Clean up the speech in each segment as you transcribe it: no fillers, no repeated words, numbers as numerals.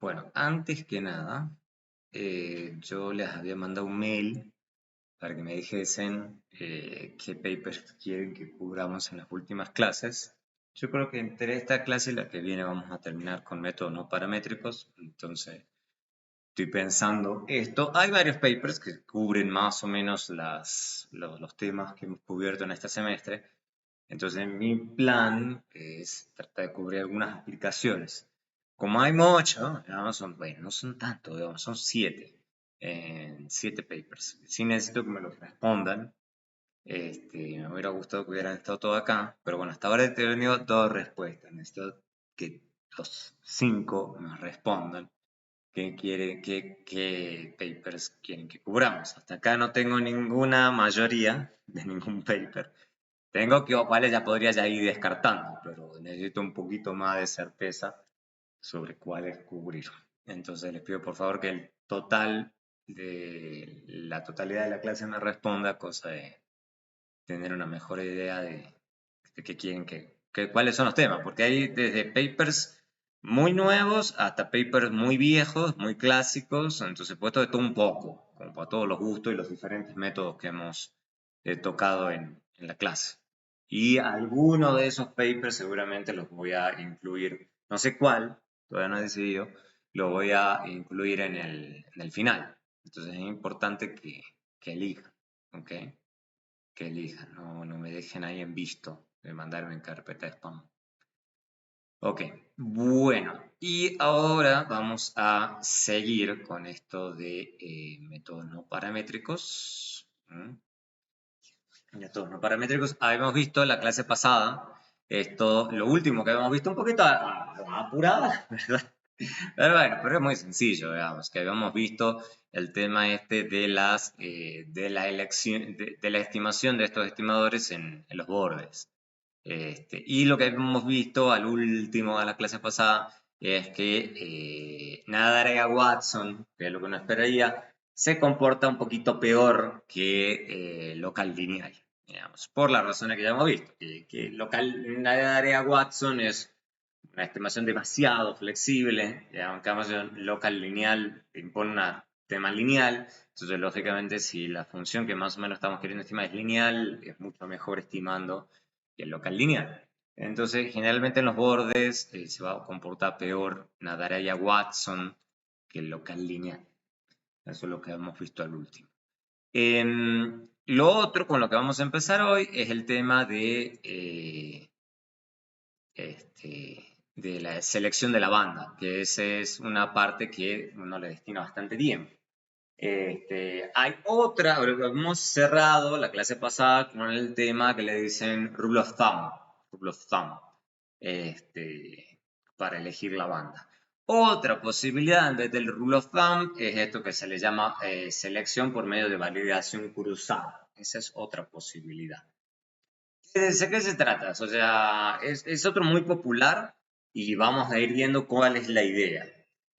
Bueno, antes que nada, yo les había mandado un mail para que me dijesen qué papers quieren que cubramos en las últimas clases. Yo creo que entre esta clase y la que viene vamos a terminar con métodos no paramétricos, entonces estoy pensando esto. Hay varios papers que cubren más o menos los temas que hemos cubierto en este semestre, entonces, mi plan es tratar de cubrir algunas aplicaciones. Como hay mucho, digamos, bueno, no son tanto, digamos, son siete papers. Sí necesito que me los respondan. Me hubiera gustado que hubieran estado todos acá, pero bueno, hasta ahora he tenido dos respuestas. Necesito que los cinco me respondan qué papers quieren que cubramos. Hasta acá no tengo ninguna mayoría de ningún paper. Tengo que cuáles ya podría ya ir descartando, pero necesito un poquito más de certeza sobre cuáles cubrir. Entonces les pido por favor que el total de la totalidad de la clase me responda, cosa de tener una mejor idea de qué quieren cuáles son los temas, porque hay desde papers muy nuevos hasta papers muy viejos, muy clásicos, entonces puesto de todo un poco, como para todos los gustos y los diferentes métodos que hemos tocado en la clase. Y alguno de esos papers seguramente los voy a incluir, no sé cuál, todavía no he decidido, lo voy a incluir en el final. Entonces es importante que elijan, ¿ok? Que elijan, no me dejen ahí en visto de mandarme en carpeta de spam. Ok, bueno, y ahora vamos a seguir con esto de métodos no paramétricos. Métodos no paramétricos. Habíamos visto la clase pasada, esto, lo último que habíamos visto, un poquito apurada, ¿verdad? Pero bueno, pero es muy sencillo, digamos, que habíamos visto el tema este de la elección, de la estimación de estos estimadores en los bordes. Y lo que hemos visto al último de la clase pasada es que Nadaraga-Watson, que es lo que uno esperaría, se comporta un poquito peor que local lineal, digamos, por las razones que ya hemos visto, que local Nadaraga-Watson es una estimación demasiado flexible, ya, en cambio local lineal te impone un tema lineal, entonces lógicamente si la función que más o menos estamos queriendo estimar es lineal, es mucho mejor estimando que el local lineal. Entonces generalmente en los bordes se va a comportar peor Nadaraya-Watson que el local lineal. Eso es lo que hemos visto al último. Lo otro con lo que vamos a empezar hoy es el tema de la selección de la banda, que esa es una parte que uno le destina bastante tiempo. Hay otra, hemos cerrado la clase pasada con el tema que le dicen rule of thumb, para elegir la banda. Otra posibilidad en vez del rule of thumb es esto que se le llama selección por medio de validación cruzada. Esa es otra posibilidad. ¿De qué se trata? O sea, es otro muy popular y vamos a ir viendo cuál es la idea.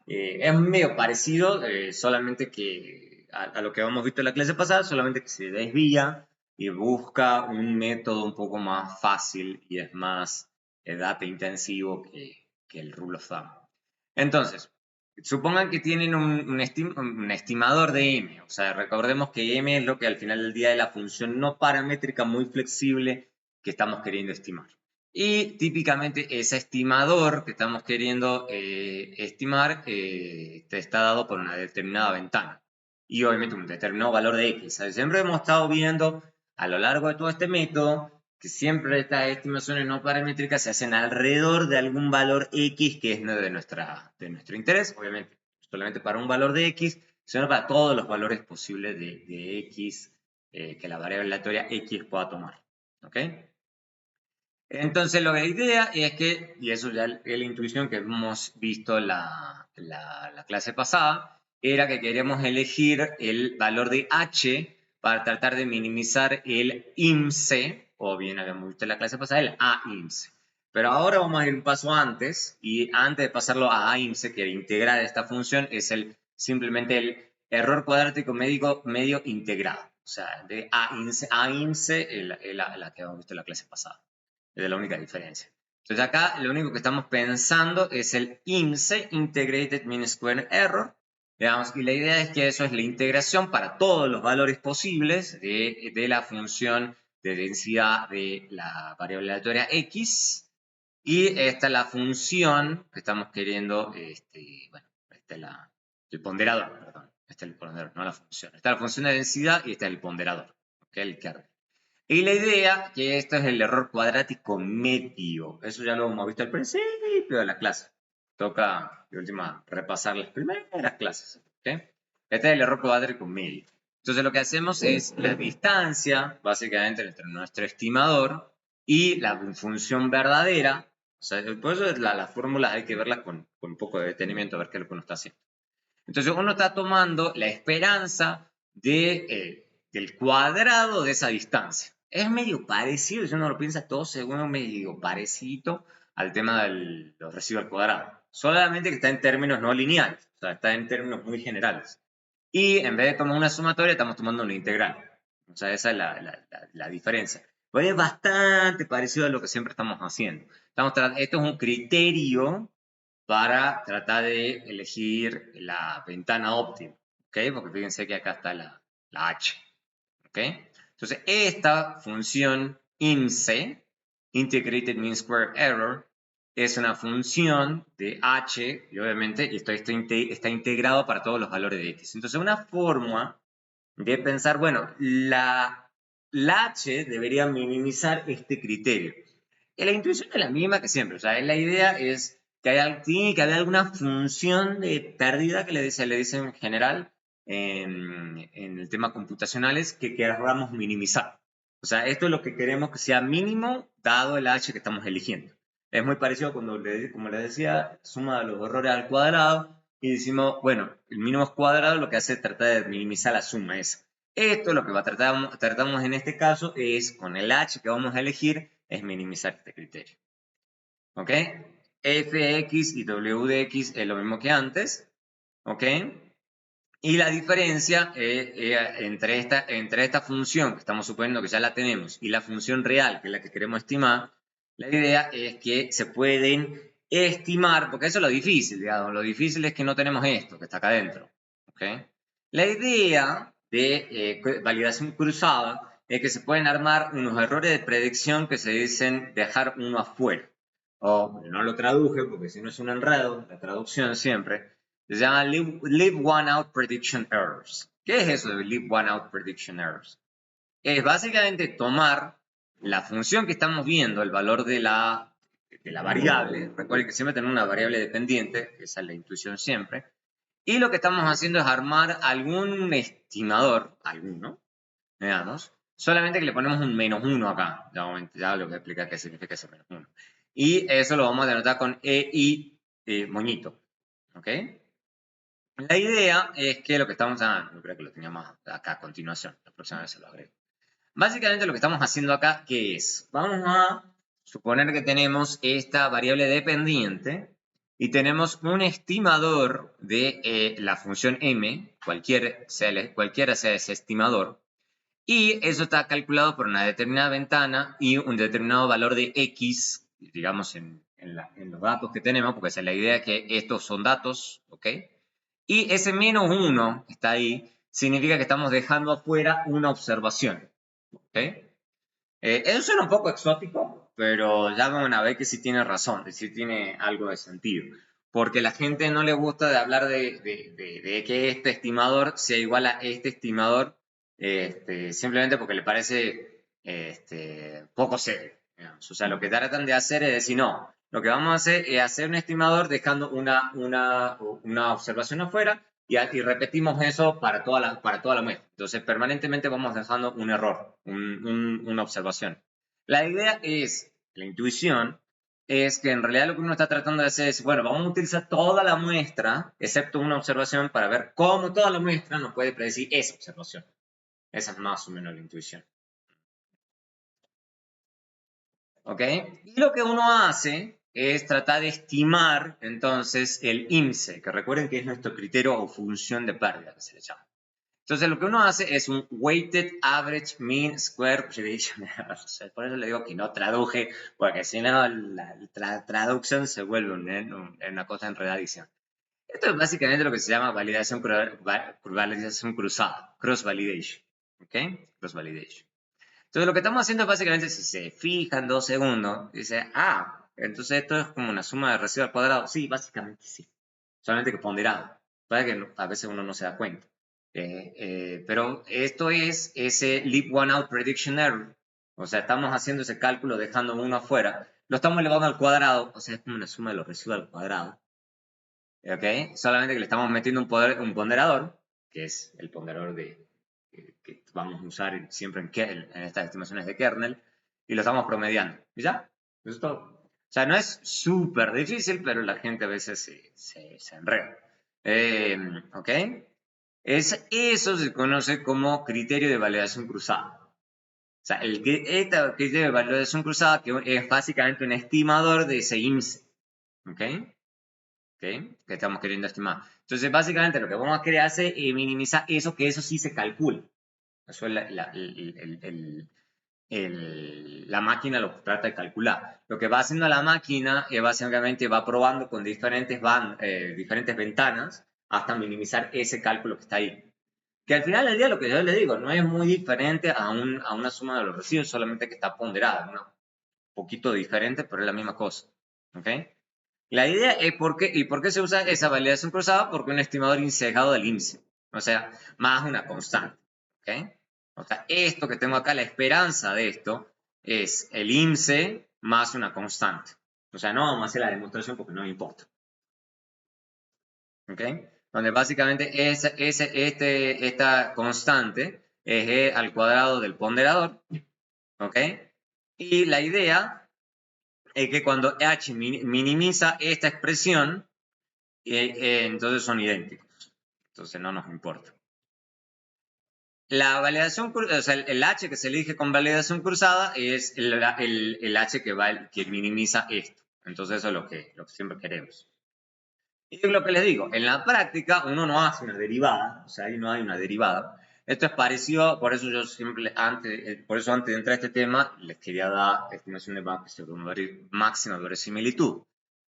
Es medio parecido, solamente que a lo que hemos visto en la clase pasada, solamente que se desvía y busca un método un poco más fácil y es más data intensivo que el rule of thumb. Entonces, supongan que tienen un estimador de M, o sea, recordemos que M es lo que al final del día es la función no paramétrica muy flexible que estamos queriendo estimar. Y típicamente ese estimador que estamos queriendo estimar está dado por una determinada ventana y obviamente un determinado valor de X. Siempre hemos estado viendo a lo largo de todo este método que siempre estas estimaciones no paramétricas se hacen alrededor de algún valor X que es de nuestro interés, obviamente solamente para un valor de X, sino para todos los valores posibles de X que la variable aleatoria X pueda tomar. ¿Ok? Entonces, la idea es que, y eso ya es la intuición que hemos visto la clase pasada, era que queríamos elegir el valor de h para tratar de minimizar el IMSE, o bien habíamos visto en la clase pasada el AIMSE. Pero ahora vamos a ir un paso antes, y antes de pasarlo a AIMSE, que integrar esta función es simplemente el error cuadrático medio integrado. O sea, de AIMSE, la que habíamos visto en la clase pasada. Es la única diferencia. Entonces acá lo único que estamos pensando es el IMSE, Integrated Mean Square Error, digamos, y la idea es que eso es la integración para todos los valores posibles de la función de densidad de la variable aleatoria X, y esta es la función que estamos queriendo, bueno, esta es el ponderador, perdón, este es el ponderador, no la función. Esta es la función de densidad y este es el ponderador, ¿ok? El kernel. Y la idea que esto es el error cuadrático medio. Eso ya lo hemos visto al principio de la clase. Toca, de última, repasar las primeras clases. ¿Okay? Este es el error cuadrático medio. Entonces lo que hacemos es la distancia, básicamente, entre nuestro estimador y la función verdadera. O sea, por eso las fórmulas hay que verlas con un poco de detenimiento, a ver qué es lo que uno está haciendo. Entonces uno está tomando la esperanza del cuadrado de esa distancia. Es medio parecido, si uno lo piensa todo según medio parecido al tema de los residuos al cuadrado. Solamente que está en términos no lineales, o sea, está en términos muy generales. Y en vez de tomar una sumatoria, estamos tomando una integral. O sea, esa es la diferencia. Pero es bastante parecido a lo que siempre estamos haciendo. Esto es un criterio para tratar de elegir la ventana óptima, ¿ok? Porque fíjense que acá está la H, ¿ok? Entonces, esta función IMSE, Integrated Mean Square Error, es una función de H, y obviamente esto está integrado para todos los valores de X. Entonces, una forma de pensar, bueno, la H debería minimizar este criterio. Y la intuición es la misma que siempre, o sea, la idea es tiene que haber alguna función de pérdida que se le dice en general en el tema computacionales que queramos minimizar. O sea, esto es lo que queremos que sea mínimo dado el h que estamos eligiendo. Es muy parecido cuando, como les decía, suma los errores al cuadrado y decimos, bueno, el mínimo es cuadrado, lo que hace es tratar de minimizar la suma esa. Esto lo que tratamos en este caso es, con el h que vamos a elegir, es minimizar este criterio. ¿Ok? Fx y w de x es lo mismo que antes. ¿Ok? Y la diferencia entre esta función, que estamos suponiendo que ya la tenemos, y la función real, que es la que queremos estimar, la idea es que se pueden estimar, porque eso es lo difícil, digamos. Lo difícil es que no tenemos esto, que está acá adentro. ¿Ok? La idea de validación cruzada es que se pueden armar unos errores de predicción que se dicen dejar uno afuera. O no lo traduje, porque si no es un enredo, la traducción siempre se llama Leave One Out Prediction Errors. ¿Qué es eso de Leave One Out Prediction Errors? Es básicamente tomar la función que estamos viendo, el valor de la variable. Recuerden que siempre tenemos una variable dependiente, esa es la intuición siempre. Y lo que estamos haciendo es armar algún estimador, alguno, veamos, solamente que le ponemos un -1 acá. Ya lo voy a explicar qué significa ese -1. Y eso lo vamos a denotar con EI moñito. ¿Ok? La idea es que lo que estamos... no creo que lo teníamos acá a continuación. La próxima vez se lo agrego. Básicamente lo que estamos haciendo acá, ¿qué es? Vamos a suponer que tenemos esta variable dependiente y tenemos un estimador de la función m, cualquiera sea ese estimador, y eso está calculado por una determinada ventana y un determinado valor de x, digamos en los datos que tenemos, porque esa es la idea, que estos son datos, ¿ok? Y ese -1 que está ahí significa que estamos dejando afuera una observación. ¿Ok? Eso suena un poco exótico, pero ya van a ver que sí tiene razón, que sí tiene algo de sentido. Porque la gente no le gusta de hablar de que este estimador sea igual a este estimador, simplemente porque le parece poco serio. Digamos. O sea, lo que tratan de hacer es decir, no, lo que vamos a hacer es hacer un estimador dejando una observación afuera y repetimos eso para toda la muestra. Entonces, permanentemente vamos dejando un error, una observación. La idea es, la intuición, es que en realidad lo que uno está tratando de hacer es, bueno, vamos a utilizar toda la muestra, excepto una observación, para ver cómo toda la muestra nos puede predecir esa observación. Esa es más o menos la intuición. ¿Ok? Y lo que uno hace es tratar de estimar entonces el IMSE, que recuerden que es nuestro criterio o función de pérdida que se le llama. Entonces lo que uno hace es un weighted average mean square deviation. Por eso le digo que no traduje, porque si no la traducción se vuelve una cosa enredadísima. Esto es básicamente lo que se llama validación cruzada, cross validation. ¿Ok? Cross validation. Entonces lo que estamos haciendo es básicamente, si se fijan 2 segundos, dice, entonces esto es como una suma de residuo al cuadrado. Sí, básicamente sí. Solamente que ponderado. Para que a veces uno no se da cuenta. Pero esto es ese leave one out prediction error. O sea, estamos haciendo ese cálculo dejando uno afuera. Lo estamos elevando al cuadrado. O sea, es como una suma de los residuos al cuadrado. ¿Ok? Solamente que le estamos metiendo un ponderador, que es el ponderador que vamos a usar siempre en estas estimaciones de kernel, y lo estamos promediando. ¿Y ya? Eso es todo. O sea, no es súper difícil, pero la gente a veces se enreda. ¿Ok? Eso se conoce como criterio de validación cruzada. O sea, este criterio de validación cruzada que es básicamente un estimador de ese IMSS. ¿Ok? ¿Okay? Que estamos queriendo estimar. Entonces, básicamente lo que vamos a querer hacer es minimizar eso, que eso sí se calcula. Eso es la máquina lo trata de calcular. Lo que va haciendo la máquina es básicamente va probando con diferentes ventanas hasta minimizar ese cálculo que está ahí. Que al final del día, lo que yo le digo, no es muy diferente a una suma de los residuos, solamente que está ponderada, ¿no? Un poquito diferente, pero es la misma cosa. ¿Ok? La idea es por qué se usa esa validación cruzada, porque un estimador insegado del IMSS, o sea, más una constante. ¿Ok? O sea, esto que tengo acá, la esperanza de esto, es el IMSS más una constante. O sea, no vamos a hacer la demostración porque no me importa. ¿Ok? Donde básicamente esta constante es E al cuadrado del ponderador. ¿Ok? Y la idea es que cuando H minimiza esta expresión, entonces son idénticos. Entonces no nos importa. La validación, o sea, el H que se elige con validación cruzada es el H que minimiza esto. Entonces eso es lo que siempre queremos. Y lo que les digo, en la práctica uno no hace una derivada, o sea, ahí no hay una derivada. Esto es parecido, por eso yo siempre, por eso antes de entrar a este tema, les quería dar estimación de máxima verosimilitud.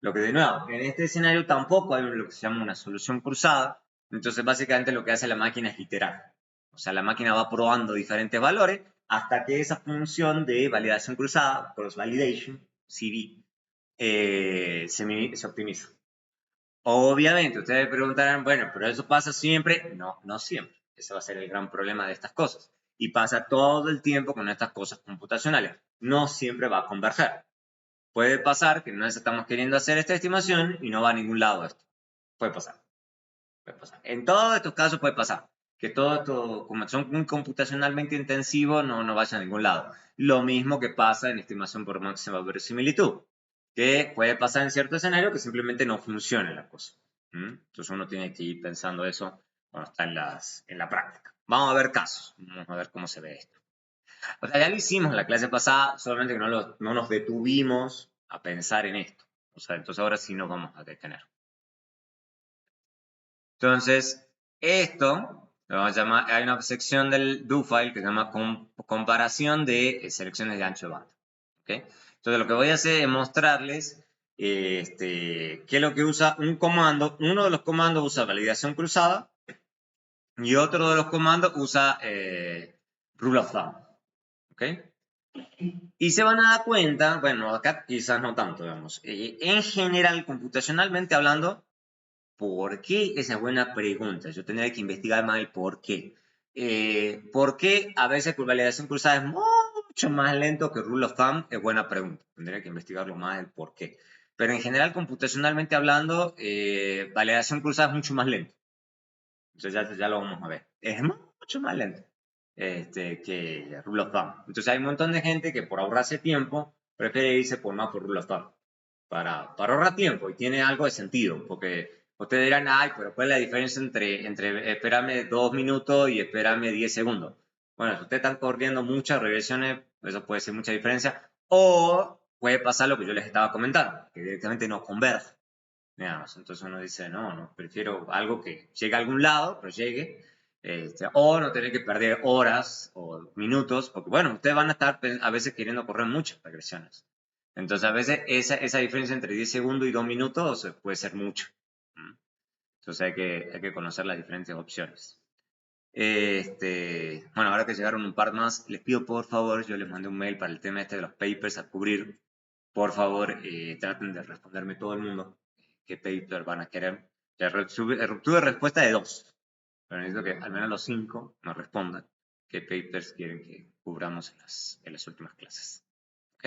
Lo que de nuevo, en este escenario tampoco hay lo que se llama una solución cruzada, entonces básicamente lo que hace la máquina es iterar. O sea, la máquina va probando diferentes valores hasta que esa función de validación cruzada, cross validation, CV, se optimiza. Obviamente, ustedes preguntarán, bueno, pero eso pasa siempre. No, no siempre. Ese va a ser el gran problema de estas cosas. Y pasa todo el tiempo con estas cosas computacionales. No siempre va a converger. Puede pasar que no estamos queriendo hacer esta estimación y no va a ningún lado esto. Puede pasar. Puede pasar. En todos estos casos puede pasar. Que todo esto, como son muy computacionalmente intensivos, no vaya a ningún lado. Lo mismo que pasa en estimación por máxima verosimilitud, que puede pasar en cierto escenario que simplemente no funcione la cosa. Entonces uno tiene que ir pensando eso cuando está en la práctica. Vamos a ver casos. Vamos a ver cómo se ve esto. O sea, ya lo hicimos en la clase pasada, solamente que no nos detuvimos a pensar en esto. O sea, entonces ahora sí nos vamos a detener. Entonces, esto lo vamos a llamar, hay una sección del do file que se llama comparación de selecciones de ancho de banda. ¿Okay? Entonces, lo que voy a hacer es mostrarles qué es lo que usa un comando. Uno de los comandos usa validación cruzada y otro de los comandos usa rule of thumb. ¿Okay? Y se van a dar cuenta, bueno, acá quizás no tanto, digamos. En general, computacionalmente hablando, ¿por qué? Esa es buena pregunta. Yo tendría que investigar más el por qué. ¿Por qué a veces por validación cruzada es mucho más lento que rule of thumb? Es buena pregunta. Tendría que investigarlo más el por qué. Pero en general, computacionalmente hablando, validación cruzada es mucho más lento. Entonces ya lo vamos a ver. Es mucho más lento que rule of thumb. Entonces hay un montón de gente que por ahorrarse tiempo prefiere irse por rule of thumb. Para ahorrar tiempo y tiene algo de sentido, porque ustedes dirán, ay, pero ¿cuál es la diferencia entre esperarme 2 minutos y esperarme 10 segundos? Bueno, si ustedes están corriendo muchas regresiones, eso puede ser mucha diferencia, o puede pasar lo que yo les estaba comentando, que directamente no converge. Digamos. Entonces uno dice, no, prefiero algo que llegue a algún lado, pero llegue, O no tener que perder horas o minutos, porque bueno, ustedes van a estar a veces queriendo correr muchas regresiones. Entonces, a veces esa diferencia entre 10 segundos y 2 minutos puede ser mucho. Entonces, hay que conocer las diferentes opciones. Bueno, ahora que llegaron un par más, les pido por favor, yo les mandé un mail para el tema de los papers a cubrir. Por favor, traten de responderme todo el mundo qué paper van a querer. Tuve respuesta de 2, pero necesito que al menos los 5 me respondan qué papers quieren que cubramos en las últimas clases. ¿Ok?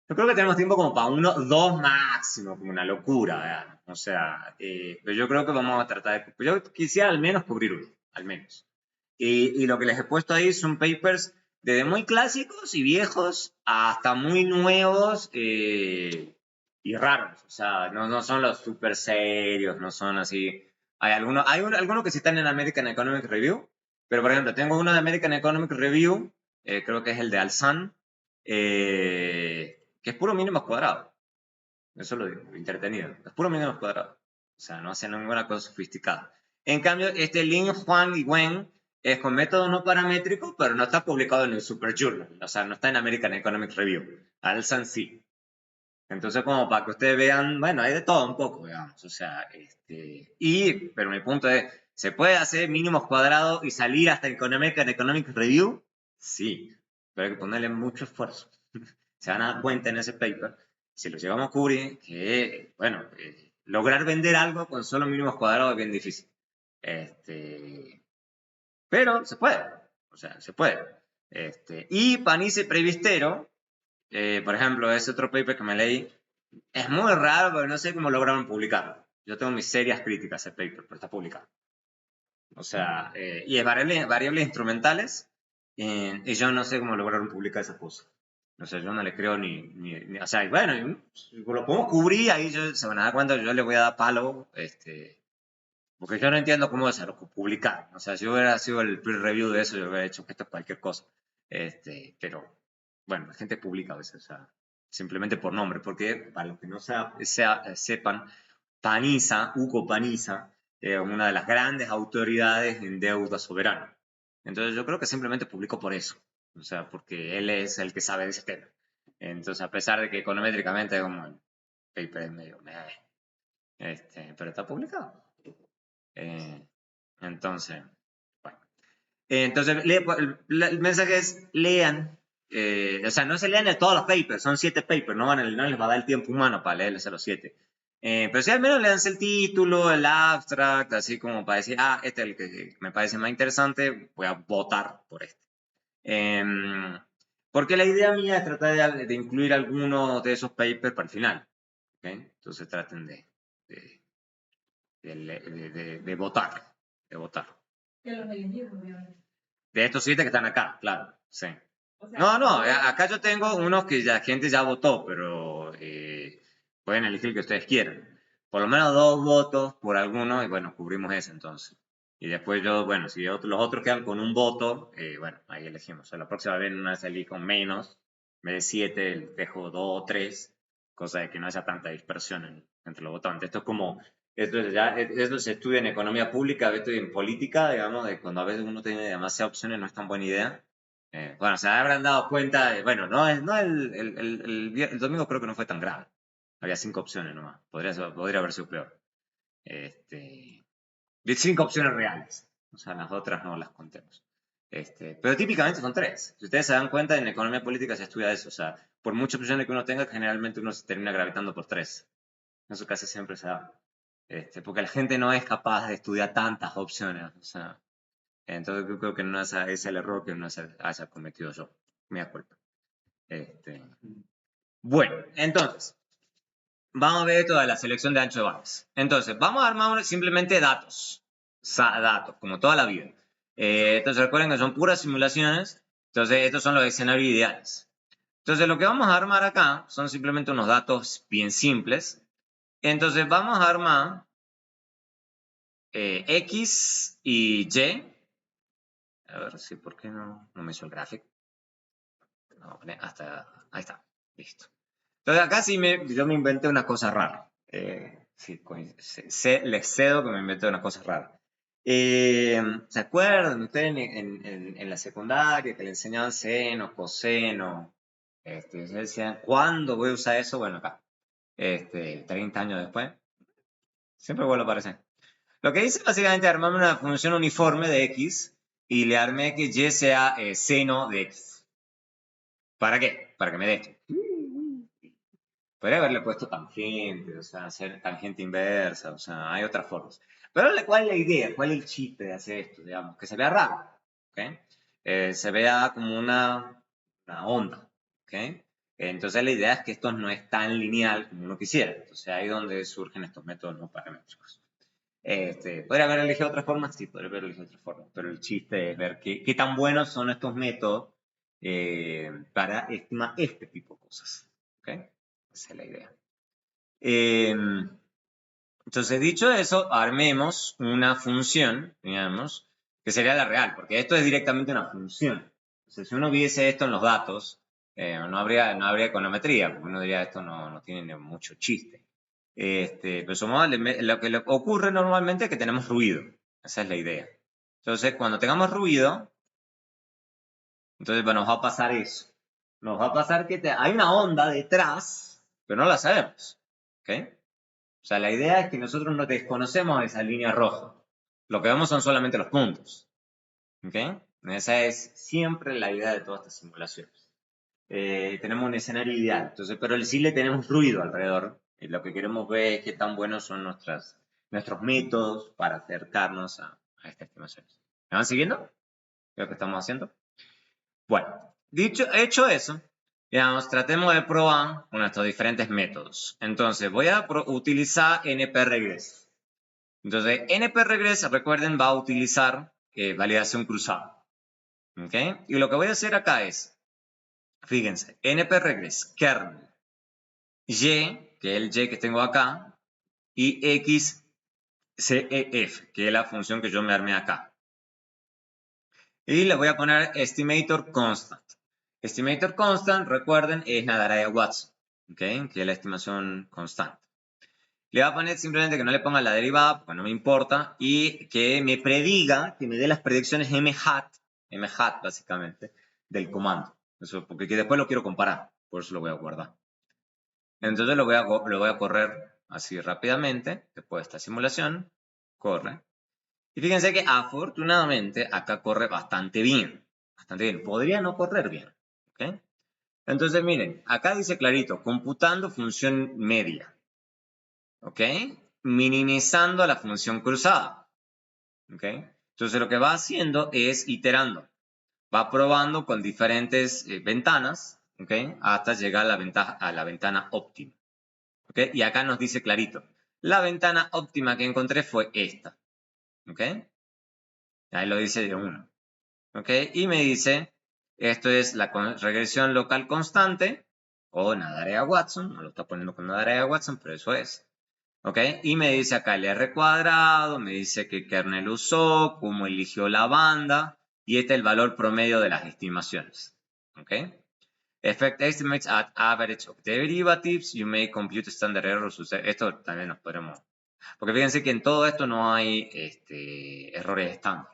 Yo creo que tenemos tiempo como para uno, dos máximo, como una locura, ¿verdad? O sea, pero yo creo que vamos a tratar de... Yo quisiera al menos cubrir uno, al menos. Y lo que les he puesto ahí son papers desde muy clásicos y viejos hasta muy nuevos y raros. O sea, no son los súper serios, no son así. Algunos que sí están en American Economic Review, pero por ejemplo, tengo uno de American Economic Review, creo que es el de Alsan, que es puro mínimos cuadrados. Eso es lo entretenido. Es puro mínimos cuadrados. O sea, no hace ninguna cosa sofisticada. En cambio, este Lin, Huang y Wen es con método no paramétrico, pero no está publicado en el Super Journal. O sea, no está en American Economic Review. Alzan sí. Entonces, como para que ustedes vean, bueno, hay de todo un poco, digamos. O sea, pero mi punto es, ¿se puede hacer mínimos cuadrados y salir hasta American Economic Review? Sí, pero hay que ponerle mucho esfuerzo. Se van a dar cuenta en ese paper, si lo llevamos a cubrir, que, bueno, lograr vender algo con solo mínimos cuadrados es bien difícil. Pero se puede, o sea, se puede. Y Panice Previstero, por ejemplo, es otro paper que me leí, es muy raro, pero no sé cómo lograron publicarlo. Yo tengo mis serias críticas a ese paper, pero está publicado. O sea, y es variables instrumentales, y yo no sé cómo lograron publicar esa cosa. O sea, yo no le creo o sea, bueno, lo podemos cubrir, ahí se van a dar cuenta, yo le voy a dar palo, porque yo no entiendo cómo hacerlo, publicar. O sea, si hubiera sido el peer review de eso, yo hubiera hecho que esto es cualquier cosa. Pero, bueno, la gente publica a veces, o sea, simplemente por nombre, porque para los que no sepan, Paniza, Hugo Paniza, una de las grandes autoridades en deuda soberana. Entonces yo creo que simplemente publicó por eso, o sea, porque él es el que sabe de ese tema. Entonces, a pesar de que econométricamente es como el paper es medio, pero está publicado. Eh, entonces, bueno. Entonces, el mensaje es, lean. O sea, no se lean de todos los papers, son 7 papers, no les va a dar el tiempo humano para leerles a los 7. Pero sí, al menos leanse el título, el abstract, así como para decir, este es el que me parece más interesante, voy a votar por este. Porque la idea mía es tratar de incluir algunos de esos papers para el final. ¿Okay? Entonces traten de votar. De votar. Que los elegidos, obviamente. De estos 7 que están acá, claro. Sí. O sea, no, acá yo tengo unos que la gente ya votó, pero pueden elegir el que ustedes quieran. Por lo menos 2 votos por alguno y bueno, cubrimos ese entonces. Y después bueno, si los otros quedan con un voto, bueno, ahí elegimos. O sea, la próxima vez no salí con menos, en vez de 7, dejo 2 o 3, cosa de que no haya tanta dispersión entre los votantes. Esto se estudia en economía pública, esto en política, digamos, de cuando a veces uno tiene demasiadas opciones no es tan buena idea. Bueno, se habrán dado cuenta, bueno, el domingo creo que no fue tan grave. Había 5 opciones nomás. Podría haber sido peor. 5 opciones reales. O sea, las otras no las contemos. Pero típicamente son 3. Si ustedes se dan cuenta, en economía política se estudia eso. O sea, por muchas opciones que uno tenga, generalmente uno se termina gravitando por 3. Eso casi siempre se da. Porque la gente no es capaz de estudiar tantas opciones. O sea, entonces yo creo que no es el error que no haya cometido yo. Me acuerdo. Bueno, entonces, vamos a ver toda la selección de ancho de bandas. Entonces, vamos a armar simplemente datos. Datos, como toda la vida. Entonces, recuerden que son puras simulaciones. Entonces, estos son los escenarios ideales. Entonces, lo que vamos a armar acá son simplemente unos datos bien simples. Entonces, vamos a armar X y Y. A ver si, ¿por qué no me hizo el gráfico? No, ahí está, listo. Entonces acá sí yo me inventé una cosa rara. Sí, les cedo que me inventé una cosa rara. ¿Se acuerdan ustedes en la secundaria que le enseñaban seno, coseno? Se decían, ¿cuándo voy a usar eso? Bueno, acá, 30 años después, siempre vuelve a aparecer. Lo que hice básicamente es armarme una función uniforme de x y le armé que y sea seno de x. ¿Para qué? Para que me dé esto. Podría haberle puesto tangente, o sea, hacer tangente inversa, o sea, hay otras formas. Pero ¿cuál es la idea? ¿Cuál es el chiste de hacer esto? Digamos, que se vea raro, ¿ok? Se vea como una onda, ¿ok? Entonces la idea es que esto no es tan lineal como uno quisiera. Entonces ahí es donde surgen estos métodos no paramétricos. ¿Podría haber elegido otras formas? Sí, podría haber elegido otras formas, pero el chiste es ver qué tan buenos son estos métodos para estimar este tipo de cosas, ¿ok? Esa es la idea. Entonces, dicho eso, armemos una función, digamos, que sería la real, porque esto es directamente una función. Entonces, si uno viese esto en los datos, no habría econometría, porque uno diría esto no tiene mucho chiste. Pero lo que ocurre normalmente es que tenemos ruido. Esa es la idea. Entonces, cuando tengamos ruido, entonces nos va a pasar eso. Nos va a pasar que hay una onda detrás, pero no la sabemos. ¿Ok? O sea, la idea es que nosotros no desconocemos esa línea roja. Lo que vemos son solamente los puntos. ¿Ok? Esa es siempre la idea de todas estas simulaciones. Tenemos un escenario ideal, entonces, pero sí le tenemos ruido alrededor. Y lo que queremos ver es qué tan buenos son nuestros métodos para acercarnos a estas estimaciones. ¿Me van siguiendo? ¿Qué es lo que estamos haciendo? Bueno, hecho eso, digamos, tratemos de probar con estos diferentes métodos. Entonces, voy a utilizar NP-Regress. Entonces, NP-Regress, recuerden, va a utilizar validación cruzada. ¿Ok? Y lo que voy a hacer acá es, fíjense, NP-Regress, kernel, Y, que es el Y que tengo acá, y XCEF, que es la función que yo me armé acá. Y le voy a poner estimator constant. Estimator constant, recuerden, es Nadaraya-Watson, ¿okay? Que es la estimación constante. Le voy a poner simplemente que no le ponga la derivada, porque no me importa, y que me prediga, que me dé las predicciones MHAT básicamente, del comando. Eso, porque después lo quiero comparar, por eso lo voy a guardar. Entonces lo voy a correr así rápidamente, después de esta simulación, corre. Y fíjense que afortunadamente acá corre bastante bien. Bastante bien. Podría no correr bien. ¿Ok? Entonces miren, acá dice clarito, computando función media. ¿Ok? Minimizando la función cruzada. ¿Ok? Entonces lo que va haciendo es iterando. Va probando con diferentes ventanas. ¿Ok? Hasta llegar a la ventana óptima. ¿Ok? Y acá nos dice clarito. La ventana óptima que encontré fue esta. ¿Ok? Ahí lo dice de uno. ¿Ok? Y me dice, esto es la regresión local constante o Nadaraya-Watson, no lo está poniendo con Nadaraya-Watson, pero eso es. ¿Ok? Y me dice acá el R cuadrado, me dice qué kernel usó, cómo eligió la banda, y este es el valor promedio de las estimaciones. ¿Ok? Effect estimates at average of derivatives, you may compute standard errors. Esto también nos podremos... Porque fíjense que en todo esto no hay errores estándar.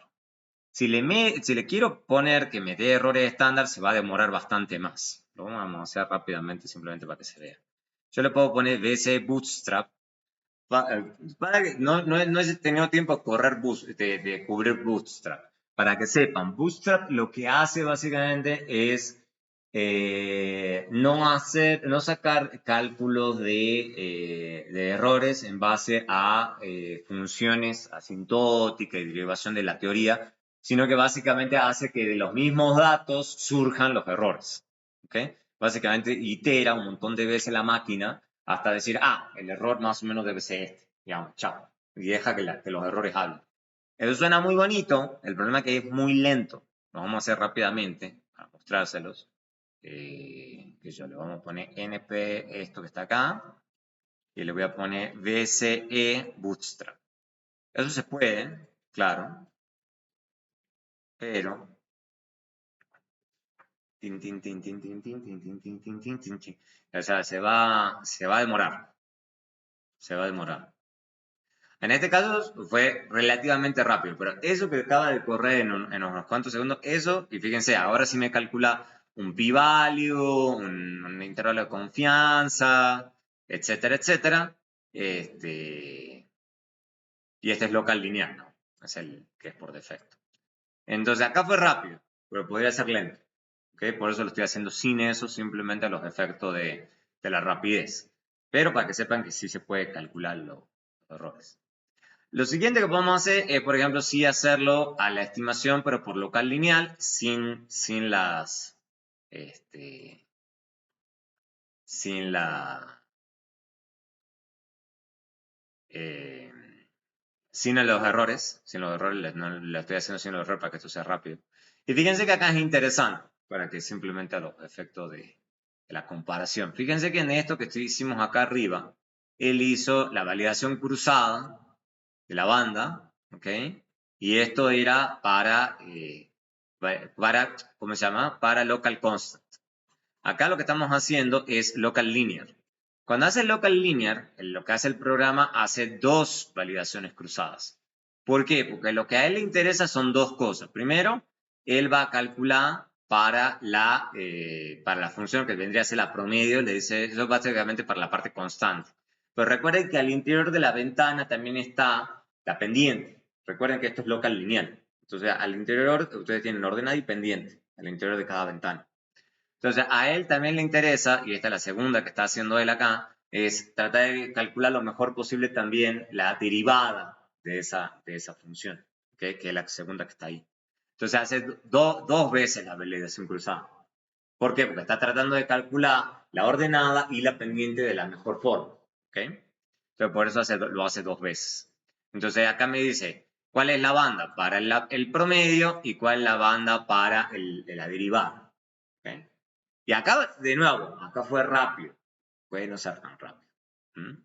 Si le quiero poner que me dé errores estándar, se va a demorar bastante más. Lo vamos a hacer rápidamente simplemente para que se vea. Yo le puedo poner BC Bootstrap. No he tenido tiempo de correr de cubrir Bootstrap. Para que sepan, Bootstrap lo que hace básicamente es no sacar cálculos de errores en base a funciones asintóticas y derivación de la teoría, sino que básicamente hace que de los mismos datos surjan los errores. ¿Okay? Básicamente itera un montón de veces la máquina hasta decir, el error más o menos debe ser este. Digamos, chao. Y deja que los errores hablen. Eso suena muy bonito, el problema es que es muy lento. Lo vamos a hacer rápidamente para mostrárselos. Que yo le vamos a poner np, esto que está acá, y le voy a poner VCE Bootstrap. Eso se puede, claro, pero o sea, se va a demorar. Se va a demorar. En este caso fue relativamente rápido, pero eso que acaba de correr en unos cuantos segundos, eso, y fíjense, ahora sí me calcula un p-value, un intervalo de confianza, etcétera, etcétera. Y este es local lineal, ¿no? Es el que es por defecto. Entonces acá fue rápido, pero podría ser lento. ¿Okay? Por eso lo estoy haciendo sin eso, simplemente a los efectos de la rapidez. Pero para que sepan que sí se puede calcular los errores. Lo siguiente que podemos hacer es, por ejemplo, sí hacerlo a la estimación, pero por local lineal, sin las, sin la, eh, sin los errores, no lo estoy haciendo sin los errores para que esto sea rápido. Y fíjense que acá es interesante, para que simplemente a los efectos de la comparación. Fíjense que en esto que hicimos acá arriba, él hizo la validación cruzada de la banda, ¿ok? Y esto era ¿cómo se llama? Para local constant. Acá lo que estamos haciendo es local linear. Cuando hace local linear, lo que hace el programa hace dos validaciones cruzadas. ¿Por qué? Porque lo que a él le interesa son dos cosas. Primero, él va a calcular para la función que vendría a ser la promedio, le dice eso básicamente para la parte constante. Pero recuerden que al interior de la ventana también está la pendiente. Recuerden que esto es local lineal. Entonces, al interior ustedes tienen ordenada y pendiente, al interior de cada ventana. Entonces, a él también le interesa, y esta es la segunda que está haciendo él acá, es tratar de calcular lo mejor posible también la derivada de esa función, ¿okay? Que es la segunda que está ahí. Entonces, hace dos veces la validación cruzada. ¿Por qué? Porque está tratando de calcular la ordenada y la pendiente de la mejor forma. ¿Okay? Entonces, por eso lo hace dos veces. Entonces, acá me dice cuál es la banda para el promedio y cuál es la banda para la derivada. ¿Okay? Y acá, de nuevo, acá fue rápido. Puede no ser tan rápido. ¿Mm?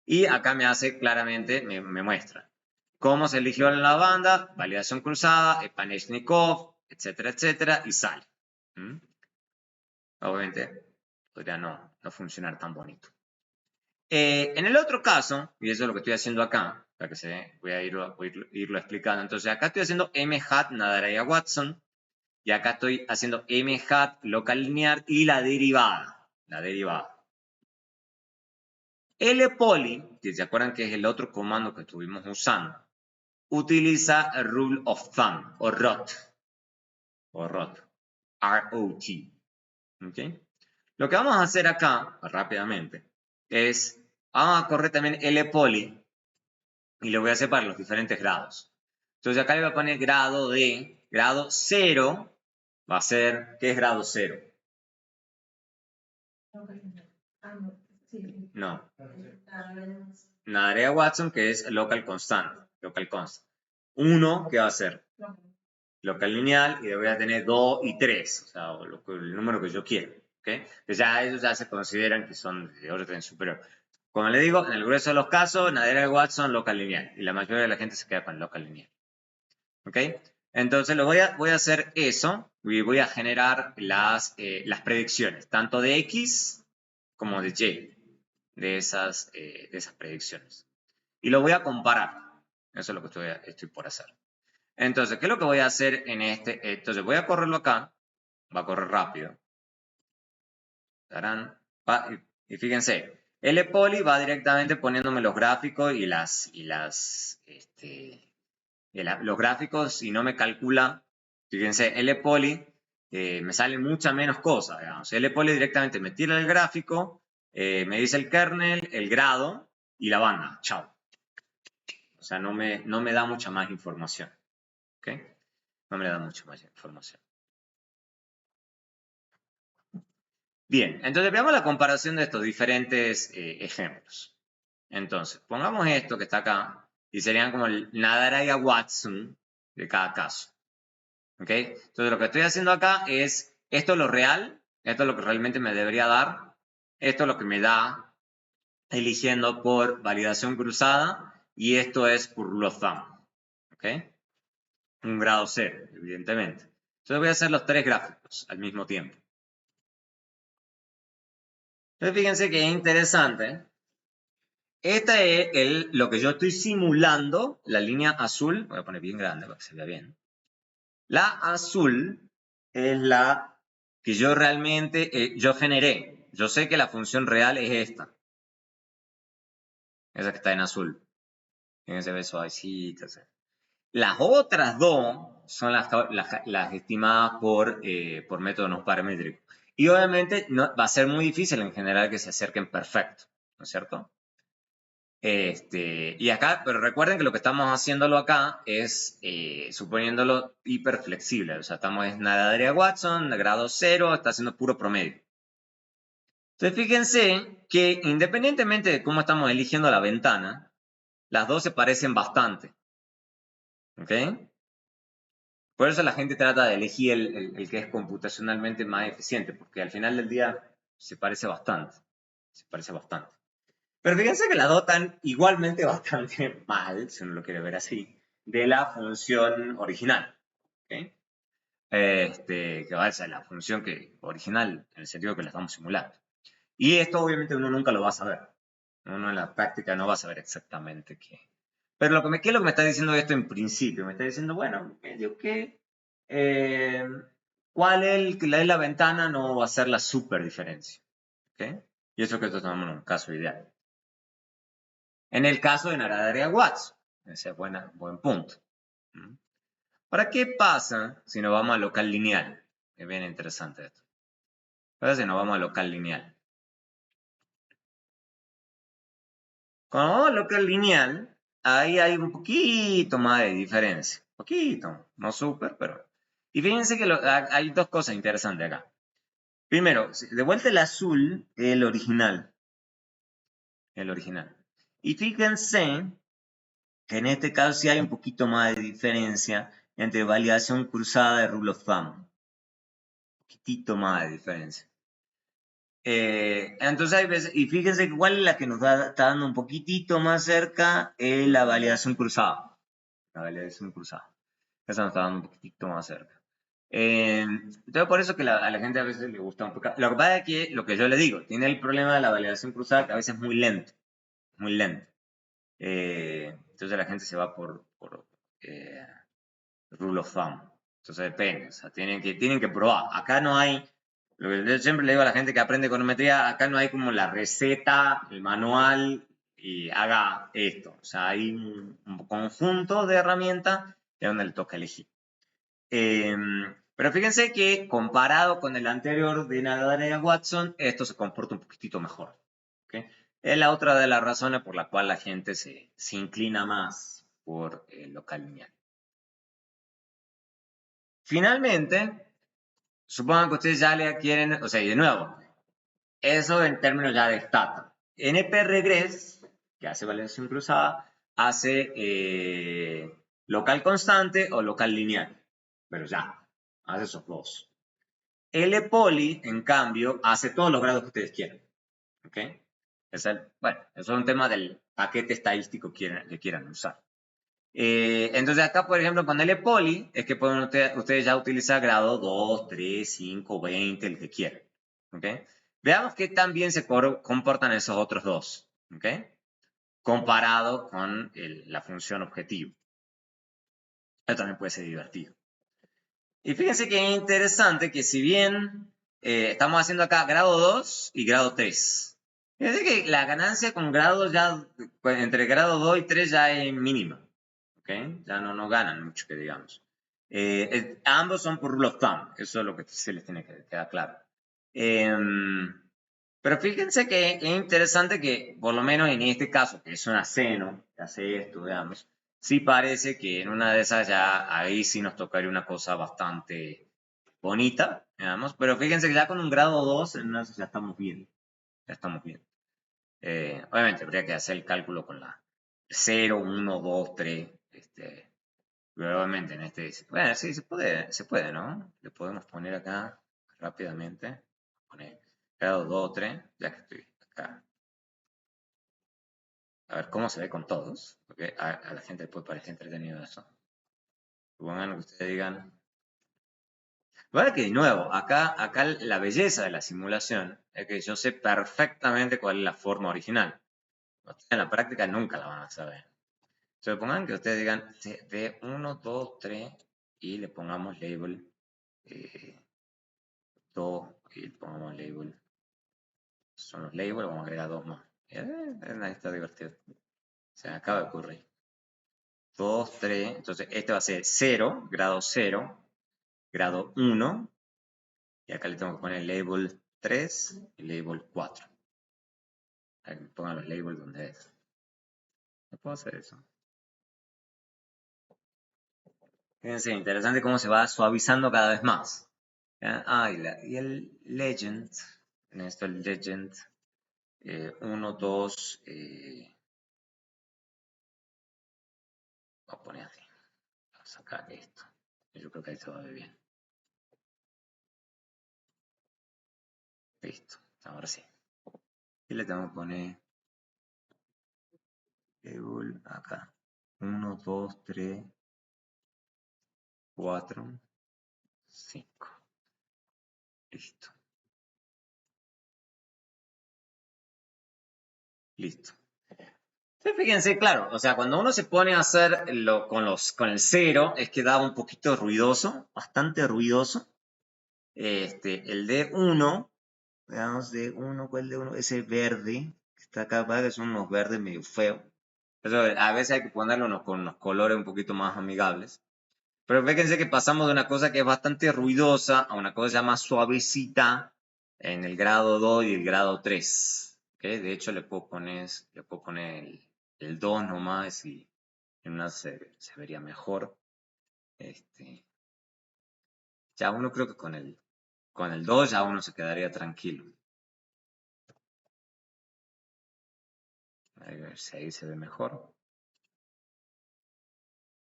Y acá me hace claramente, me muestra cómo se eligió la banda, validación cruzada, Epanichnikov, etcétera, etcétera, y sale. ¿Mm? Obviamente podría no funcionar tan bonito. En el otro caso, y eso es lo que estoy haciendo acá, para que se voy a irlo explicando. Entonces acá estoy haciendo m hat Nadaraya Watson, y acá estoy haciendo m hat local linear y la derivada. Lpoly, que se acuerdan que es el otro comando que estuvimos usando, utiliza el rule of thumb, o ROT, R-O-T. ¿Okay? Lo que vamos a hacer acá, rápidamente, es, vamos a correr también Lpoly, y lo voy a hacer para los diferentes grados. Entonces acá le voy a poner grado 0, va a ser, ¿qué es grado 0? No. Nadaraya Watson, que es local constant. 1, ¿qué va a ser? Local lineal, y le voy a tener 2 y 3, o sea, el número que yo quiero. ¿Okay? Pues ya ellos ya se consideran que son de orden superior. Como le digo, en el grueso de los casos, Nadaraya Watson local lineal, y la mayoría de la gente se queda con local lineal. ¿Ok? Entonces voy a hacer eso y voy a generar las predicciones, tanto de X como de Y, de esas predicciones. Y lo voy a comparar. Eso es lo que estoy por hacer. Entonces, ¿qué es lo que voy a hacer en este? Entonces, voy a correrlo acá. Va a correr rápido. Y fíjense, Lpoly va directamente poniéndome los gráficos y los gráficos y no me calcula. Fíjense, Lpoly me salen muchas menos cosas. Digamos. Lpoly directamente me tira el gráfico, me dice el kernel, el grado y la banda. Chao. O sea, no me da mucha más información. ¿Ok? No me da mucha más información. Bien, entonces veamos la comparación de estos diferentes ejemplos. Entonces, pongamos esto que está acá y serían como el Nadaraya Watson de cada caso. ¿Ok? Entonces, lo que estoy haciendo acá es, esto es lo real, esto es lo que realmente me debería dar, esto es lo que me da eligiendo por validación cruzada y esto es por rule of thumb. ¿Ok? Un grado 0, evidentemente. Entonces voy a hacer los tres gráficos al mismo tiempo. Entonces fíjense que es interesante Esta es lo que yo estoy simulando, la línea azul, voy a poner bien grande para que se vea bien. La azul es la que yo realmente, yo generé. Yo sé que la función real es esta. Esa que está en azul. Fíjense, ve suavecita. Las otras dos son las estimadas por método no paramétrico. Y obviamente no, va a ser muy difícil en general que se acerquen perfecto, ¿no es cierto? Y acá, pero recuerden que lo que estamos haciéndolo acá es suponiéndolo hiper flexible. O sea, estamos en nadadería Watson, de grado 0, está haciendo puro promedio. Entonces, fíjense que independientemente de cómo estamos eligiendo la ventana, las dos se parecen bastante. ¿Ok? Por eso la gente trata de elegir el que es computacionalmente más eficiente, porque al final del día se parece bastante. Se parece bastante. Pero fíjense que las dos están igualmente bastante mal, si uno lo quiere ver así, de la función original. ¿Okay? Que va a ser la función original, en el sentido que la estamos simulando. Y esto obviamente uno nunca lo va a saber. Uno en la práctica no va a saber exactamente qué. Pero ¿qué es lo que me está diciendo esto en principio? Me está diciendo, bueno, medio que eh, cuál es la ventana no va a ser la super diferencia. ¿Okay? Y eso que esto estamos en un caso ideal. En el caso de Naradaria Watts, ese es buen punto. Ahora, ¿qué pasa si nos vamos a local lineal? Es bien interesante esto. ¿Qué pasa si nos vamos a local lineal? Cuando vamos a local lineal, ahí hay un poquito más de diferencia. Poquito, no súper, pero... Y fíjense que hay dos cosas interesantes acá. Primero, de vuelta el azul, el original. El original. Y fíjense que en este caso sí hay un poquito más de diferencia entre validación cruzada y rule of thumb. Un poquitito más de diferencia. Entonces hay veces, y fíjense que igual la que nos está dando un poquitito más cerca es la validación cruzada. La validación cruzada. Esa nos está dando un poquitito más cerca. Entonces por eso que a la gente a veces le gusta un poco. Lo que pasa es que lo que yo le digo, tiene el problema de la validación cruzada que a veces es muy lento. Muy lento. Entonces la gente se va por rule of thumb. Entonces depende, o sea, tienen que probar. Acá no hay, lo que yo siempre le digo a la gente que aprende econometría, acá no hay como la receta, el manual y haga esto. O sea, hay un conjunto de herramientas de donde le toca elegir. Pero fíjense que comparado con el anterior de Nadadarea Watson, esto se comporta un poquitito mejor. ¿Okay? Es la otra de las razones por la cual la gente se inclina más por el local lineal. Finalmente, supongan que ustedes ya le quieren, o sea, y de nuevo, eso en términos ya de Stata. NP-Regress, que hace validación cruzada, hace local constante o local lineal. Pero ya, hace esos dos. LPoly, en cambio, hace todos los grados que ustedes quieran. ¿Ok? Bueno, eso es un tema del paquete estadístico que quieran usar. Entonces acá, por ejemplo, con el poly es que pueden ustedes ya utilizar grado 2, 3, 5, 20, el que quieran. ¿Okay? Veamos qué tan bien se comportan esos otros dos. ¿Okay? Comparado con la función objetivo. Esto también puede ser divertido. Y fíjense que es interesante que si bien estamos haciendo acá grado 2 y grado 3. Fíjense que la ganancia con grados ya, entre grado 2 y 3 ya es mínima. ¿Okay? Ya no ganan mucho, que digamos. Ambos son por rule of thumb, eso es lo que se les tiene que quedar claro. Pero fíjense que es interesante que, por lo menos en este caso, que es una seno, que hace esto, veamos, sí parece que en una de esas ya ahí sí nos tocaría una cosa bastante bonita, digamos, pero fíjense que ya con un grado 2 en una ya estamos bien, ya estamos bien. Obviamente habría que hacer el cálculo con la 0, 1, 2, 3, obviamente en bueno, sí, se puede, ¿no? Le podemos poner acá rápidamente, poner grado 2, 3, ya que estoy acá. A ver cómo se ve con todos, porque a la gente le puede parecer entretenido eso. Supongan que ustedes digan. Vale que de nuevo, acá la belleza de la simulación es que yo sé perfectamente cuál es la forma original. Ustedes en la práctica nunca la van a saber. Supongan que ustedes digan de 1, 2, 3 y le pongamos label 2 y le pongamos label. Son los labels, vamos a agregar 2 más. Está divertido. Se me acaba de ocurrir. 2, 3, entonces este va a ser 0, grado 0, grado 1, y acá le tengo que poner label 3 y label 4. Para que me pongan los labels donde es. No puedo hacer eso. Fíjense, interesante cómo se va suavizando cada vez más. Y el legend, en esto el legend 1, 2, voy a poner así, voy a sacar esto. Yo creo que ahí se va a ver bien. Listo, ahora sí. Y le tengo que poner label acá. 1, 2, 3, 4, 5. Listo. Listo. Entonces, fíjense, claro, o sea, cuando uno se pone a hacerlo con el 0, es que da un poquito ruidoso, bastante ruidoso. El D1, veamos D1, ¿cuál D1? Ese verde, que está acá, que son unos verdes medio feos. A veces hay que ponerlo con unos colores un poquito más amigables. Pero fíjense que pasamos de una cosa que es bastante ruidosa a una cosa que se llama suavecita en el grado 2 y el grado 3. ¿Okay? De hecho, le puedo poner el 2 nomás y en una se vería mejor. Ya uno creo que con el 2 ya uno se quedaría tranquilo. A ver si ahí se ve mejor.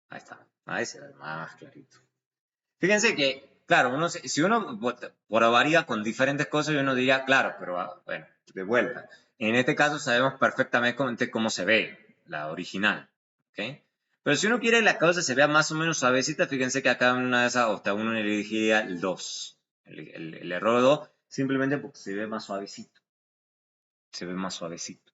Ahí está. Ahí se ve más clarito. Fíjense que, claro, si uno probaría con diferentes cosas, uno diría, claro, pero bueno, de vuelta. En este caso sabemos perfectamente cómo se ve la original. ¿Ok? Pero si uno quiere que la cosa se vea más o menos suavecita, fíjense que acá en una de esas, hasta uno le elegiría el 2. El error 2, simplemente porque se ve más suavecito. Se ve más suavecito.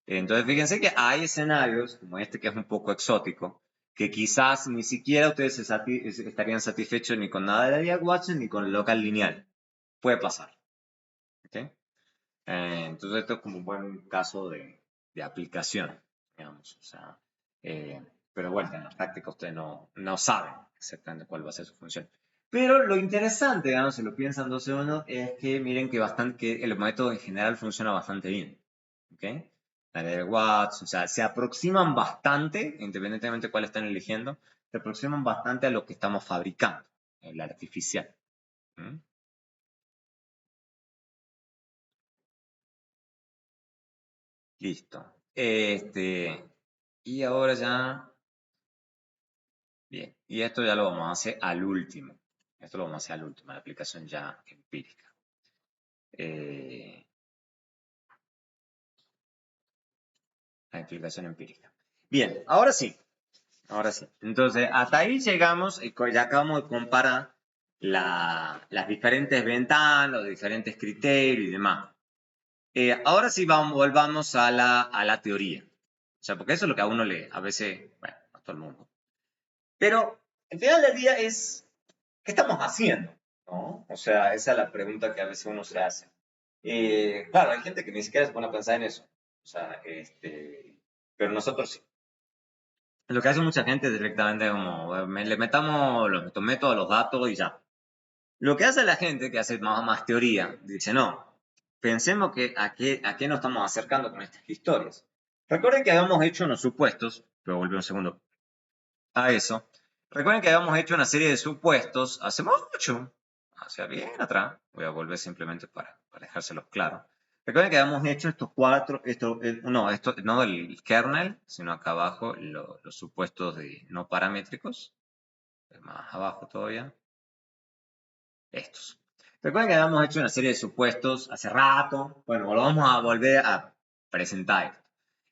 Entonces, fíjense que hay escenarios, como este que es un poco exótico, que quizás ni siquiera ustedes estarían satisfechos ni con nada de Diag Watson ni con el local lineal. Puede pasar. ¿Okay? Entonces, esto es como un buen caso de aplicación, digamos. O sea, pero bueno, en la práctica ustedes no saben exactamente cuál va a ser su función. Pero lo interesante, digamos, si lo piensan 2 segundos, es que miren que el método en general funciona bastante bien. ¿Okay? La de Watts, o sea, se aproximan bastante, independientemente de cuál están eligiendo, se aproximan bastante a lo que estamos fabricando, el artificial. ¿Mm? Listo. Y ahora ya, bien, y esto ya lo vamos a hacer al último. Esto lo vamos a hacer al último, la aplicación ya empírica. La aplicación empírica. Bien, ahora sí. Ahora sí. Entonces, hasta ahí llegamos y ya acabamos de comparar las diferentes ventanas, los diferentes criterios y demás. Ahora sí volvamos a la teoría. O sea, porque eso es lo que a uno a veces, bueno, a todo el mundo. Pero, al final del día es, ¿qué estamos haciendo? ¿No? O sea, esa es la pregunta que a veces uno se hace. Claro, hay gente que ni siquiera se pone a pensar en eso. O sea, pero nosotros sí. Lo que hace mucha gente es directamente como, le metamos los métodos, los datos y ya. Lo que hace la gente que hace más teoría, dice, no, pensemos que a qué nos estamos acercando con estas historias. Recuerden que habíamos hecho unos supuestos, pero volví un segundo a eso. Recuerden que habíamos hecho una serie de supuestos hace mucho, hacia bien atrás. Voy a volver simplemente para dejárselos claro. Recuerden que habíamos hecho estos cuatro, no del kernel, sino acá abajo los supuestos no paramétricos. Más abajo todavía. Estos. Recuerden que habíamos hecho una serie de supuestos hace rato. Bueno, lo vamos a volver a presentar.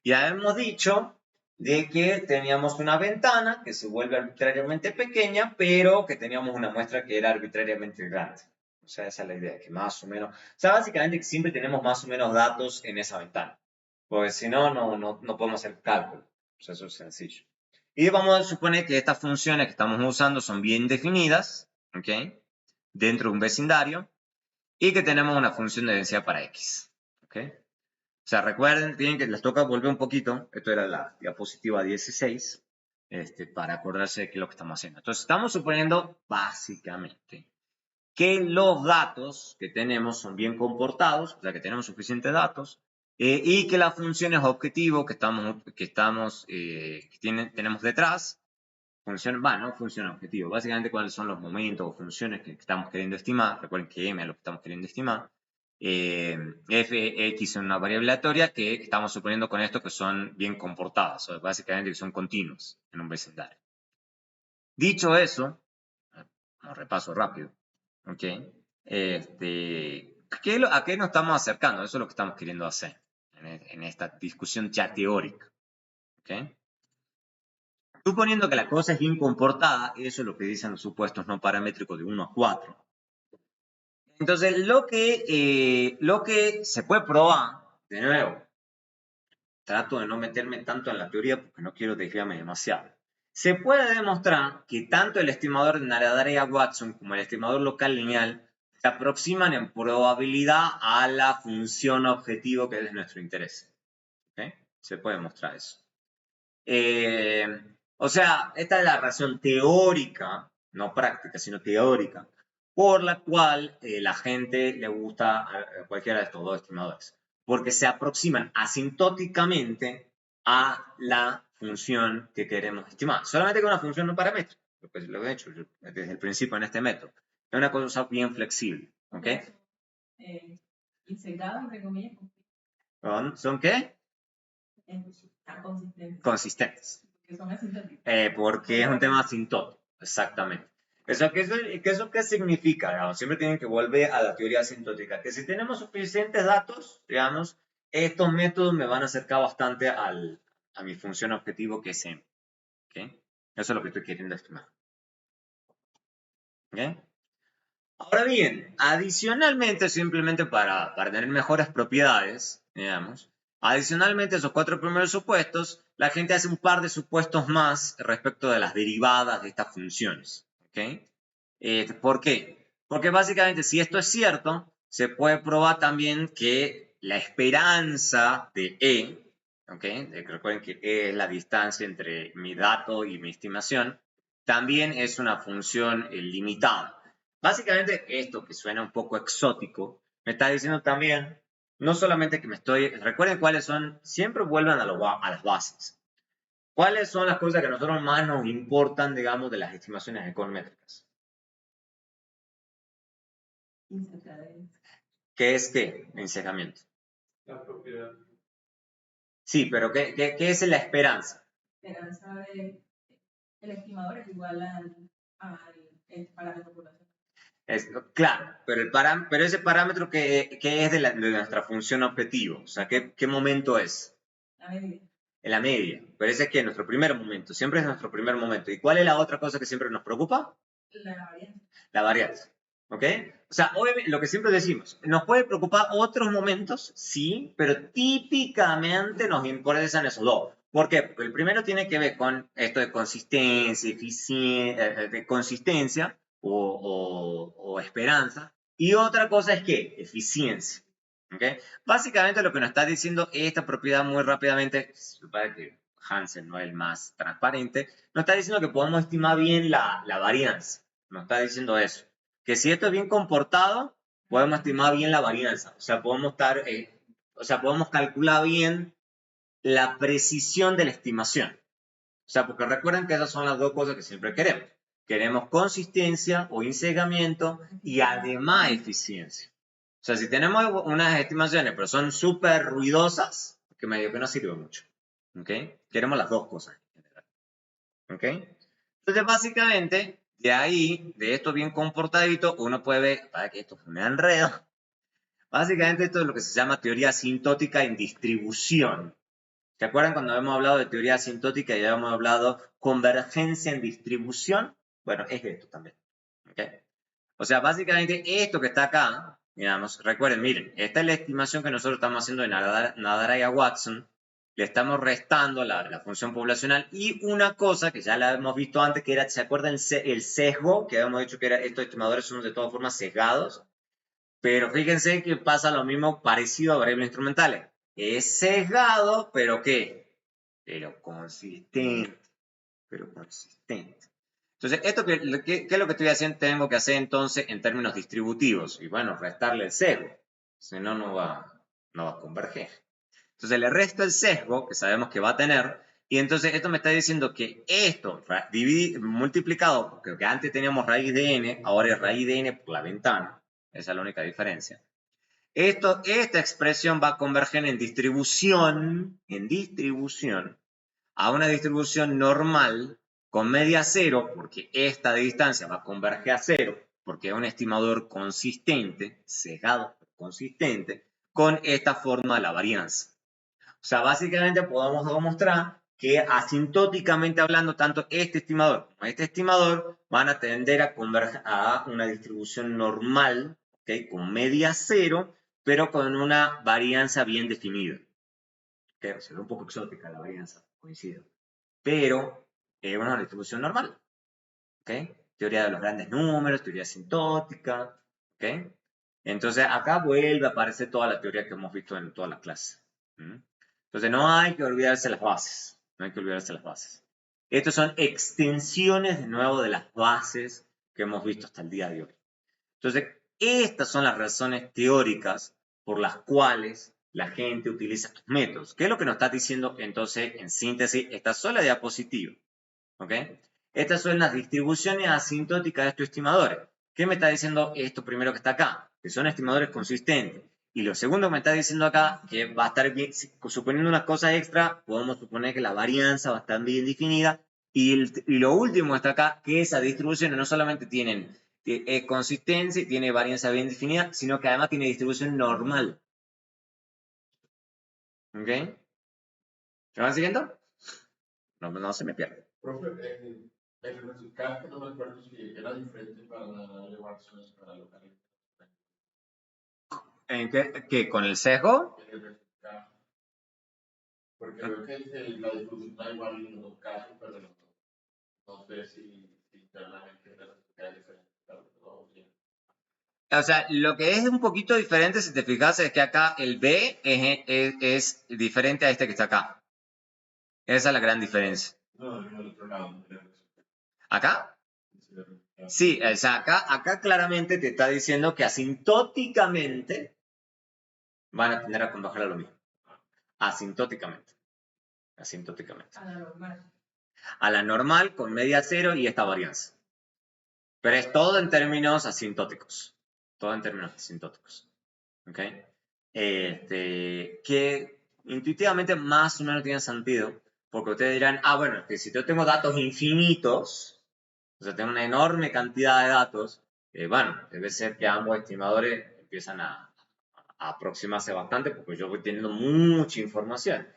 Y habíamos dicho de que teníamos una ventana que se vuelve arbitrariamente pequeña, pero que teníamos una muestra que era arbitrariamente grande. O sea, esa es la idea, que más o menos... O sea, básicamente que siempre tenemos más o menos datos en esa ventana. porque si no, no podemos hacer cálculo. Pues eso es sencillo. Y vamos a suponer que estas funciones que estamos usando son bien definidas, ¿ok? Dentro de un vecindario, y que tenemos una función de densidad para x, ¿ok? O sea, recuerden, tienen que les toca volver un poquito, esto era la diapositiva 16, para acordarse de qué es lo que estamos haciendo. Entonces, estamos suponiendo básicamente que los datos que tenemos son bien comportados, o sea, que tenemos suficientes datos, y que las funciones objetivo tenemos detrás, no función objetivo, básicamente cuáles son los momentos o funciones que estamos queriendo estimar, recuerden que m es lo que estamos queriendo estimar, f, x son una variable aleatoria que estamos suponiendo con esto que son bien comportadas, o básicamente que son continuos en un vecindario. Dicho eso, un repaso rápido, ¿ok? ¿A qué nos estamos acercando? Eso es lo que estamos queriendo hacer en esta discusión ya teórica, ¿ok? Suponiendo que la cosa es bien comportada, eso es lo que dicen los supuestos no paramétricos de 1 a 4. Entonces, lo que se puede probar, de nuevo, trato de no meterme tanto en la teoría porque no quiero desviarme demasiado. Se puede demostrar que tanto el estimador de Naradarea-Watson como el estimador local lineal se aproximan en probabilidad a la función objetivo que es de nuestro interés. ¿Okay? Se puede demostrar eso. O sea, esta es la razón teórica, no práctica, sino teórica, por la cual la gente le gusta a cualquiera de estos dos estimadores, porque se aproximan asintóticamente a la función que queremos estimar. Solamente con una función no paramétrica, pues lo he hecho desde el principio en este método. Es una cosa bien flexible, ¿ok? Integrado, entre comillas. ¿Son qué? Consistentes. Consistentes. Porque son asintóticos. Porque es un tema asintótico, exactamente. ¿Qué significa? Digamos, siempre tienen que volver a la teoría asintótica, que si tenemos suficientes datos, digamos, estos métodos me van a acercar bastante a mi función objetivo que es m. ¿Okay? Eso es lo que estoy queriendo estimar. ¿Okay? Ahora bien, adicionalmente, simplemente para tener mejores propiedades, digamos, adicionalmente a esos 4 primeros supuestos, la gente hace un par de supuestos más respecto de las derivadas de estas funciones. ¿Okay? ¿Por qué? Porque básicamente si esto es cierto, se puede probar también que la esperanza de E, ¿okay? Recuerden que E es la distancia entre mi dato y mi estimación, también es una función limitada. Básicamente esto que suena un poco exótico, me está diciendo también, no solamente que recuerden cuáles son, siempre vuelvan a las bases. ¿Cuáles son las cosas que a nosotros más nos importan, digamos, de las estimaciones econométricas? ¿Qué es qué? Encejamiento. La propiedad. Sí, pero ¿qué es la esperanza? La esperanza de el estimador es igual al parámetro poblacional. Claro, pero ese parámetro que es de nuestra función objetivo, o sea, ¿qué momento es? La media. En la media, pero ese es que nuestro primer momento, siempre es nuestro primer momento. ¿Y cuál es la otra cosa que siempre nos preocupa? La varianza. La varianza, ¿ok? O sea, obviamente, lo que siempre decimos, nos puede preocupar otros momentos, sí, pero típicamente nos interesan esos dos. ¿Por qué? Porque el primero tiene que ver con esto de consistencia, de consistencia o esperanza. Y otra cosa es ¿qué? Eficiencia. ¿Okay? Básicamente lo que nos está diciendo esta propiedad muy rápidamente, para que Hansen no es el más transparente, nos está diciendo que podemos estimar bien la varianza. Nos está diciendo eso. Que si esto es bien comportado, podemos estimar bien la varianza. O sea, podemos calcular bien la precisión de la estimación. O sea, porque recuerden que esas son las dos cosas que siempre queremos. Queremos consistencia o encejamiento y además eficiencia. O sea, si tenemos unas estimaciones, pero son súper ruidosas, que medio que no sirve mucho. ¿Ok? Queremos las dos cosas en general. ¿Ok? Entonces, básicamente, de ahí, de esto bien comportadito, uno puede ver, para que esto me enredo, básicamente esto es lo que se llama teoría asintótica en distribución. ¿Se acuerdan cuando hemos hablado de teoría asintótica y ya hemos hablado convergencia en distribución? Bueno, es esto también. ¿Okay? O sea, básicamente esto que está acá, digamos, recuerden, miren, esta es la estimación que nosotros estamos haciendo de Nadaraya-Watson. Le estamos restando la función poblacional y una cosa que ya la hemos visto antes, que era, ¿se acuerdan el sesgo? Que habíamos dicho que estos estimadores son de todas formas sesgados. Pero fíjense que pasa lo mismo parecido a variables instrumentales. Es sesgado, pero ¿qué? Pero consistente. Pero consistente. Entonces, ¿qué es lo que estoy haciendo? Tengo que hacer entonces en términos distributivos. Y bueno, restarle el sesgo. Si no, no va a converger. Entonces le resto el sesgo que sabemos que va a tener. Y entonces esto me está diciendo que esto multiplicado, porque antes teníamos raíz de n, ahora es raíz de n por la ventana. Esa es la única diferencia. Esta expresión va a converger en distribución, a una distribución normal con media cero, porque esta distancia va a converger a cero, porque es un estimador consistente, sesgado, consistente, con esta forma de la varianza. O sea, básicamente podemos demostrar que asintóticamente hablando, tanto este estimador como este estimador van a tender a converger a una distribución normal, ¿okay? Con media cero, pero con una varianza bien definida. ¿Okay? Se ve un poco exótica la varianza, coincido. Pero es una distribución normal. ¿Okay? Teoría de los grandes números, teoría asintótica. ¿Okay? Entonces acá vuelve a aparecer toda la teoría que hemos visto en toda la clase. Entonces no hay que olvidarse las bases. No hay que olvidarse las bases. Estas son extensiones de nuevo de las bases que hemos visto hasta el día de hoy. Entonces, estas son las razones teóricas por las cuales la gente utiliza estos métodos. ¿Qué es lo que nos está diciendo entonces en síntesis esta sola diapositiva? ¿Ok? Estas son las distribuciones asintóticas de estos estimadores. ¿Qué me está diciendo esto primero que está acá? Que son estimadores consistentes. Y lo segundo que me está diciendo acá, que va a estar bien, suponiendo unas cosas extra, podemos suponer que la varianza va a estar bien definida. Y lo último está acá, que esas distribuciones no solamente tienen consistencia y tiene varianza bien definida, sino que además tiene distribución normal. ¿Ok? ¿Se van siguiendo? No se me pierde. Profe, el resultado no me acuerdo si era diferente para la Watson y para local. ¿En qué? ¿Con el sesgo? El resultado. Porque veo que la difusión da igual en los dos casos, pero no sé si internamente el resultado es diferente para los dos. O sea, lo que es un poquito diferente, si te fijas, es que acá el B es diferente a este que está acá. Esa es la gran diferencia. No, en el otro lado. ¿Acá? Sí, o sea, acá claramente te está diciendo que asintóticamente van a tender a converger a lo mismo. Asintóticamente. Asintóticamente. A la normal. A la normal con media cero y esta varianza. Pero es todo en términos asintóticos. Todo en términos asintóticos. ¿Ok? Que intuitivamente más o menos tiene sentido, porque ustedes dirán, bueno, que si yo tengo datos infinitos, o sea, tengo una enorme cantidad de datos, bueno, debe ser que ambos estimadores empiezan a aproximarse bastante, porque yo voy teniendo mucha información.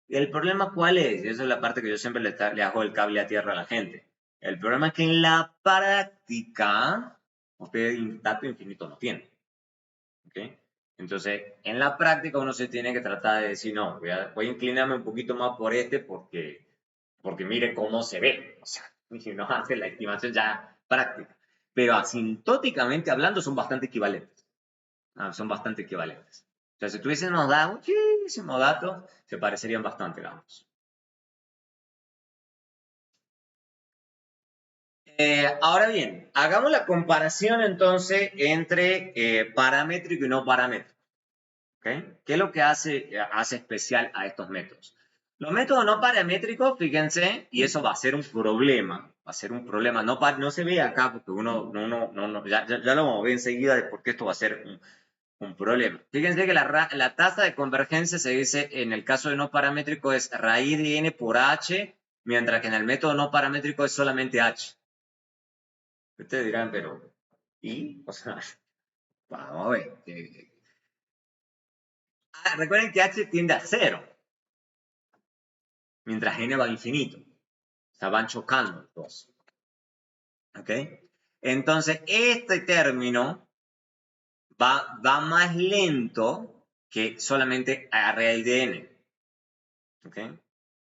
¿Y el problema cuál es? Y eso es la parte que yo siempre le hago el cable a tierra a la gente. El problema es que en la práctica, ustedes dato infinito no tienen. ¿Ok? Entonces, en la práctica uno se tiene que tratar de decir, no, voy a inclinarme un poquito más por porque mire cómo se ve. O sea, y no hace la estimación ya práctica. Pero asintóticamente hablando son bastante equivalentes. Son bastante equivalentes. O sea, si tuviésemos dado muchísimos datos, se parecerían bastante ambos. Ahora bien, hagamos la comparación entonces entre paramétrico y no paramétrico. ¿Okay? ¿Qué es lo que hace especial a estos métodos? Los métodos no paramétricos, fíjense, y eso va a ser un problema, no se ve acá porque ya lo vamos a ver enseguida de por qué esto va a ser un problema. Fíjense que la tasa de convergencia se dice en el caso de no paramétrico es raíz de n por h, mientras que en el método no paramétrico es solamente h. Ustedes dirán, pero, ¿y? O sea, vamos a ver. Recuerden que h tiende a 0, mientras n va a infinito. O sea, van chocando los dos. ¿Ok? Entonces, este término va más lento que solamente array de n. ¿Ok?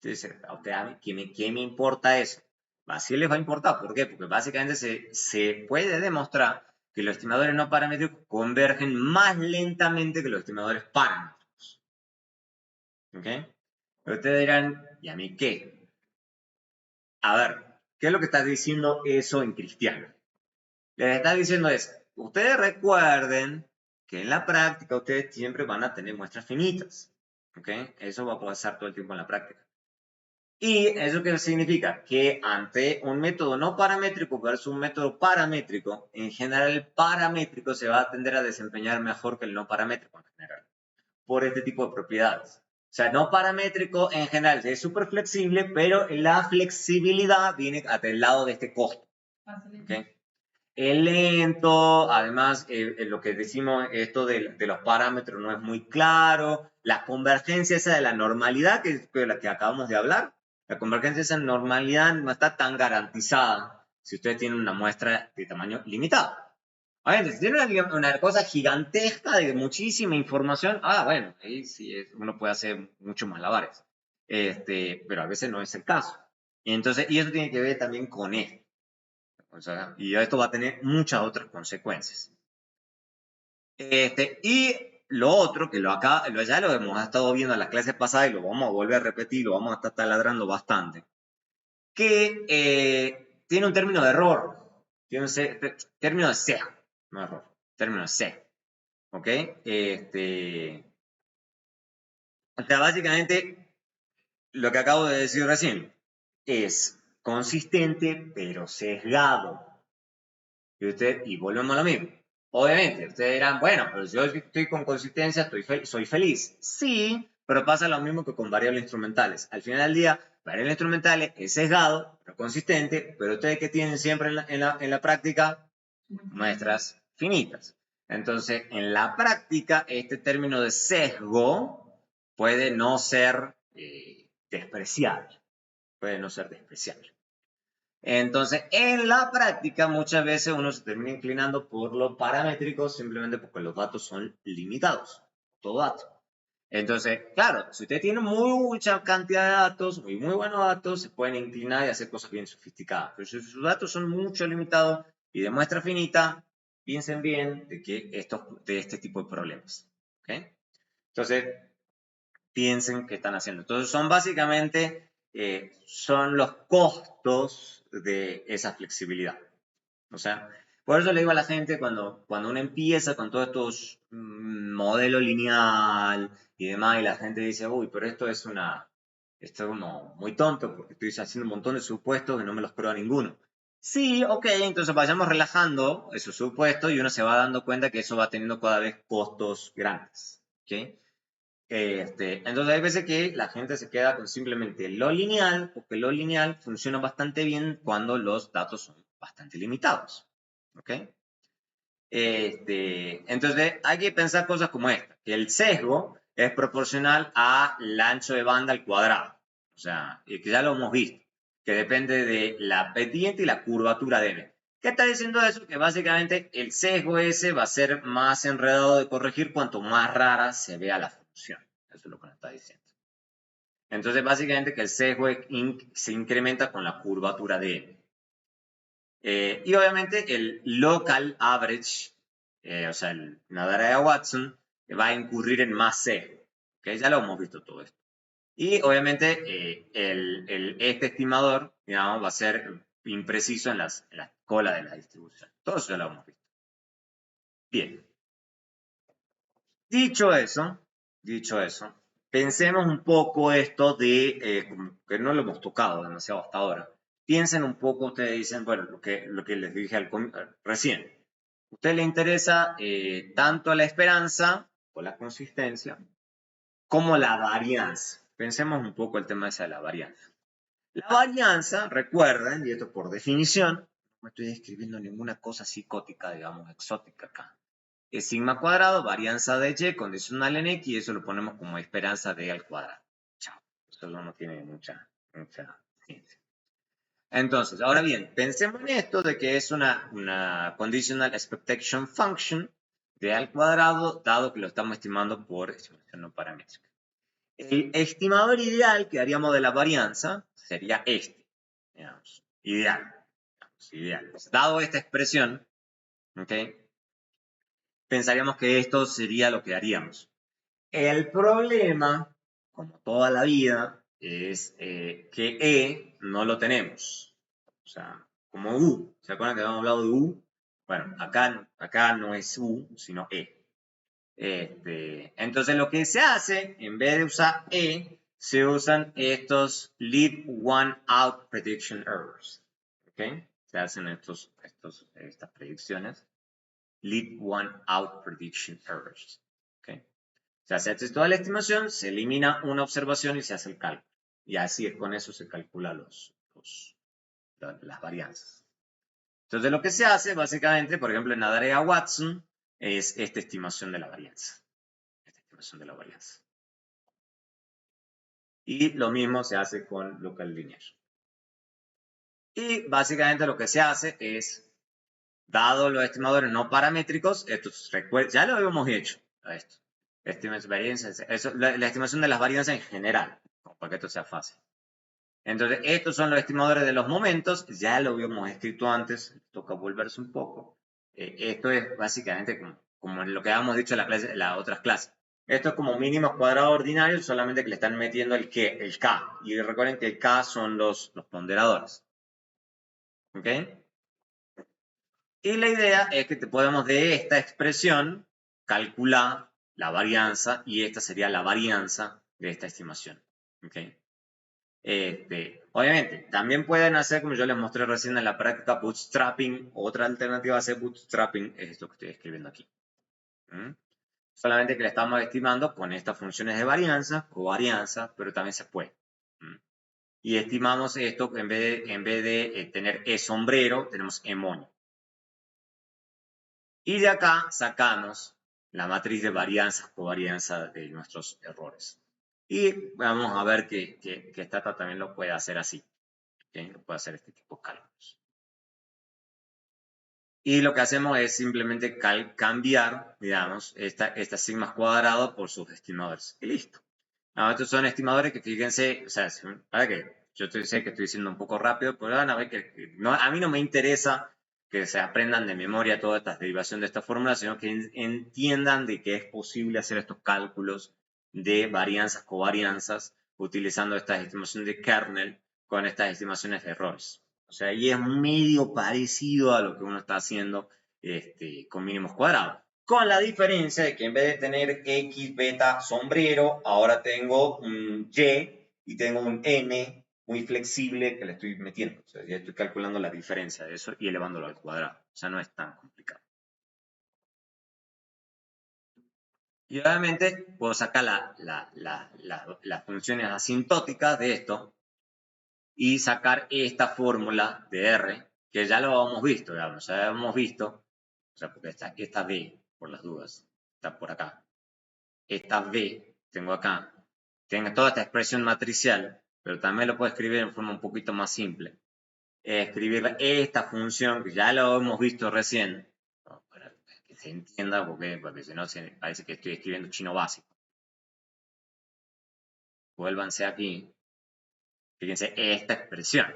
Entonces, a usted, ¿qué me importa eso? Así les va a importar. ¿Por qué? Porque básicamente se puede demostrar que los estimadores no paramétricos convergen más lentamente que los estimadores paramétricos. ¿Ok? Pero ustedes dirán, ¿y a mí qué? A ver, ¿qué es lo que está diciendo eso en cristiano? Les está diciendo es, ustedes recuerden que en la práctica ustedes siempre van a tener muestras finitas. ¿Ok? Eso va a pasar todo el tiempo en la práctica. ¿Y eso qué significa? Que ante un método no paramétrico versus un método paramétrico, en general el paramétrico se va a tender a desempeñar mejor que el no paramétrico en general, por este tipo de propiedades. O sea, no paramétrico en general es súper flexible, pero la flexibilidad viene del lado de este costo. ¿Okay? Es lento, además lo que decimos, esto de los parámetros no es muy claro, la convergencia esa de la normalidad que la que acabamos de hablar, la convergencia esa normalidad no está tan garantizada si ustedes tienen una muestra de tamaño limitado. Si tienen una cosa gigantesca de muchísima información, bueno, ahí sí uno puede hacer muchos malabares, pero a veces no es el caso. Entonces, y eso tiene que ver también con esto. O sea, y esto va a tener muchas otras consecuencias. Y lo otro, que ya lo hemos estado viendo en las clases pasadas y lo vamos a volver a repetir, lo vamos a estar taladrando bastante, que tiene un término de error, tiene un término de sesgo, no error, término de sesgo. ¿Ok? O sea, básicamente, lo que acabo de decir recién es consistente pero sesgado. Y volvemos a lo mismo. Obviamente, ustedes dirán, bueno, pero si yo estoy con consistencia, soy feliz. Sí, pero pasa lo mismo que con variables instrumentales. Al final del día, variables instrumentales es sesgado, pero consistente, pero ustedes que tienen siempre en la práctica muestras finitas. Entonces, en la práctica, este término de sesgo puede no ser despreciable. Puede no ser despreciable. Entonces, en la práctica, muchas veces uno se termina inclinando por lo paramétrico simplemente porque los datos son limitados. Todo dato. Entonces, claro, si usted tiene mucha cantidad de datos, muy buenos datos, se pueden inclinar y hacer cosas bien sofisticadas. Pero si sus datos son mucho limitados y de muestra finita, piensen bien de este tipo de problemas. ¿Okay? Entonces, piensen qué están haciendo. Entonces, son básicamente son los costos de esa flexibilidad. O sea, por eso le digo a la gente cuando uno empieza con todos estos modelo lineal y demás, y la gente dice, uy, pero esto es como muy tonto porque estoy haciendo un montón de supuestos y no me los prueba ninguno. Sí, ok, entonces vayamos relajando esos supuestos y uno se va dando cuenta que eso va teniendo cada vez costos grandes. ¿Okay? Entonces hay veces que la gente se queda con simplemente lo lineal, porque lo lineal funciona bastante bien cuando los datos son bastante limitados. ¿Ok? Entonces hay que pensar cosas como esta, que el sesgo es proporcional al ancho de banda al cuadrado. O sea, que ya lo hemos visto, que depende de la pendiente y la curvatura de n. ¿Qué está diciendo eso? Que básicamente el sesgo ese va a ser más enredado de corregir cuanto más rara se vea la función. Eso es lo que nos está diciendo. Entonces, básicamente que el sesgo se incrementa con la curvatura de n. Y obviamente el local average, o sea, la data de Watson, va a incurrir en más sesgo. ¿Okay? Ya lo hemos visto todo esto. Y obviamente este estimador, digamos, va a ser impreciso en la cola de la distribución. Todo eso ya lo hemos visto. Bien. Dicho eso, pensemos un poco esto de, que no lo hemos tocado demasiado hasta ahora. Piensen un poco, ustedes dicen, bueno, lo que les dije recién. A usted le interesa tanto la esperanza o la consistencia como la varianza. Pensemos un poco el tema ese de la varianza. La varianza, recuerden, y esto por definición, no estoy escribiendo ninguna cosa psicótica, digamos, exótica acá. Es sigma cuadrado, varianza de y, condicional en x, y eso lo ponemos como esperanza de al cuadrado. Chao. Eso no tiene mucha ciencia. Entonces, ahora bien, pensemos en esto de que es una conditional expectation function t al cuadrado, dado que lo estamos estimando por estimación no paramétrica. El estimador ideal que haríamos de la varianza sería este, digamos, ideal. Dado esta expresión, ¿okay? Pensaríamos que esto sería lo que haríamos. El problema, como toda la vida, es que E no lo tenemos. O sea, como U. ¿Se acuerdan que habíamos hablado de U? Bueno, acá no es U, sino E. Entonces lo que se hace, en vez de usar E, se usan estos leave one out prediction errors. ¿Okay? Se hacen estas predicciones. Leave one out prediction errors. ¿Okay? O sea, se hace toda la estimación, se elimina una observación y se hace el cálculo. Y así es, con eso se calcula las varianzas. Entonces lo que se hace, básicamente, por ejemplo, en la tarea Watson, es esta estimación de la varianza. Y lo mismo se hace con local linear. Y básicamente lo que se hace es, dado los estimadores no paramétricos, ya lo habíamos hecho, esto. La estimación de las varianzas en general, para que esto sea fácil. Entonces, estos son los estimadores de los momentos, ya lo habíamos escrito antes, toca volverse un poco. Esto es básicamente como lo que habíamos dicho en las otras clases. Esto es como mínimos cuadrados ordinarios, solamente que le están metiendo el K. Y recuerden que el K son los ponderadores. ¿Ok? Y la idea es que podemos de esta expresión calcular la varianza y esta sería la varianza de esta estimación. ¿Ok? Obviamente, también pueden hacer, como yo les mostré recién en la práctica, bootstrapping. Otra alternativa a hacer bootstrapping es esto que estoy escribiendo aquí. Solamente que le estamos estimando con estas funciones de varianza, covarianza, pero también se puede. Y estimamos esto, en vez de tener E sombrero, tenemos E moño. Y de acá sacamos la matriz de varianza, covarianza de nuestros errores. Y vamos a ver que Stata también lo puede hacer así. ¿Okay? Puede hacer este tipo de cálculos. Y lo que hacemos es simplemente cambiar, digamos, esta sigma cuadrado por sus estimadores. Y listo. Ahora, estos son estimadores que fíjense, o sea, para que yo sé que estoy diciendo un poco rápido, pero van a ver que a mí no me interesa que se aprendan de memoria todas estas derivaciones de esta fórmula, sino que entiendan de que es posible hacer estos cálculos de varianzas, covarianzas, utilizando estas estimaciones de kernel con estas estimaciones de errores. O sea, ahí es medio parecido a lo que uno está haciendo con mínimos cuadrados. Con la diferencia de que en vez de tener X, beta, sombrero, ahora tengo un Y y tengo un N muy flexible que le estoy metiendo. O sea, ya estoy calculando la diferencia de eso y elevándolo al cuadrado. O sea, no es tan complicado. Y obviamente puedo sacar las funciones asintóticas de esto y sacar esta fórmula de R, que ya lo hemos visto, digamos, ya hemos visto, o sea, porque esta B, por las dudas, está por acá. Esta B, tengo acá, tengo toda esta expresión matricial, pero también lo puedo escribir en forma un poquito más simple. Escribir esta función, que ya lo hemos visto recién, para que se entienda, porque si no parece que estoy escribiendo chino básico. Vuélvanse aquí. Fíjense esta expresión,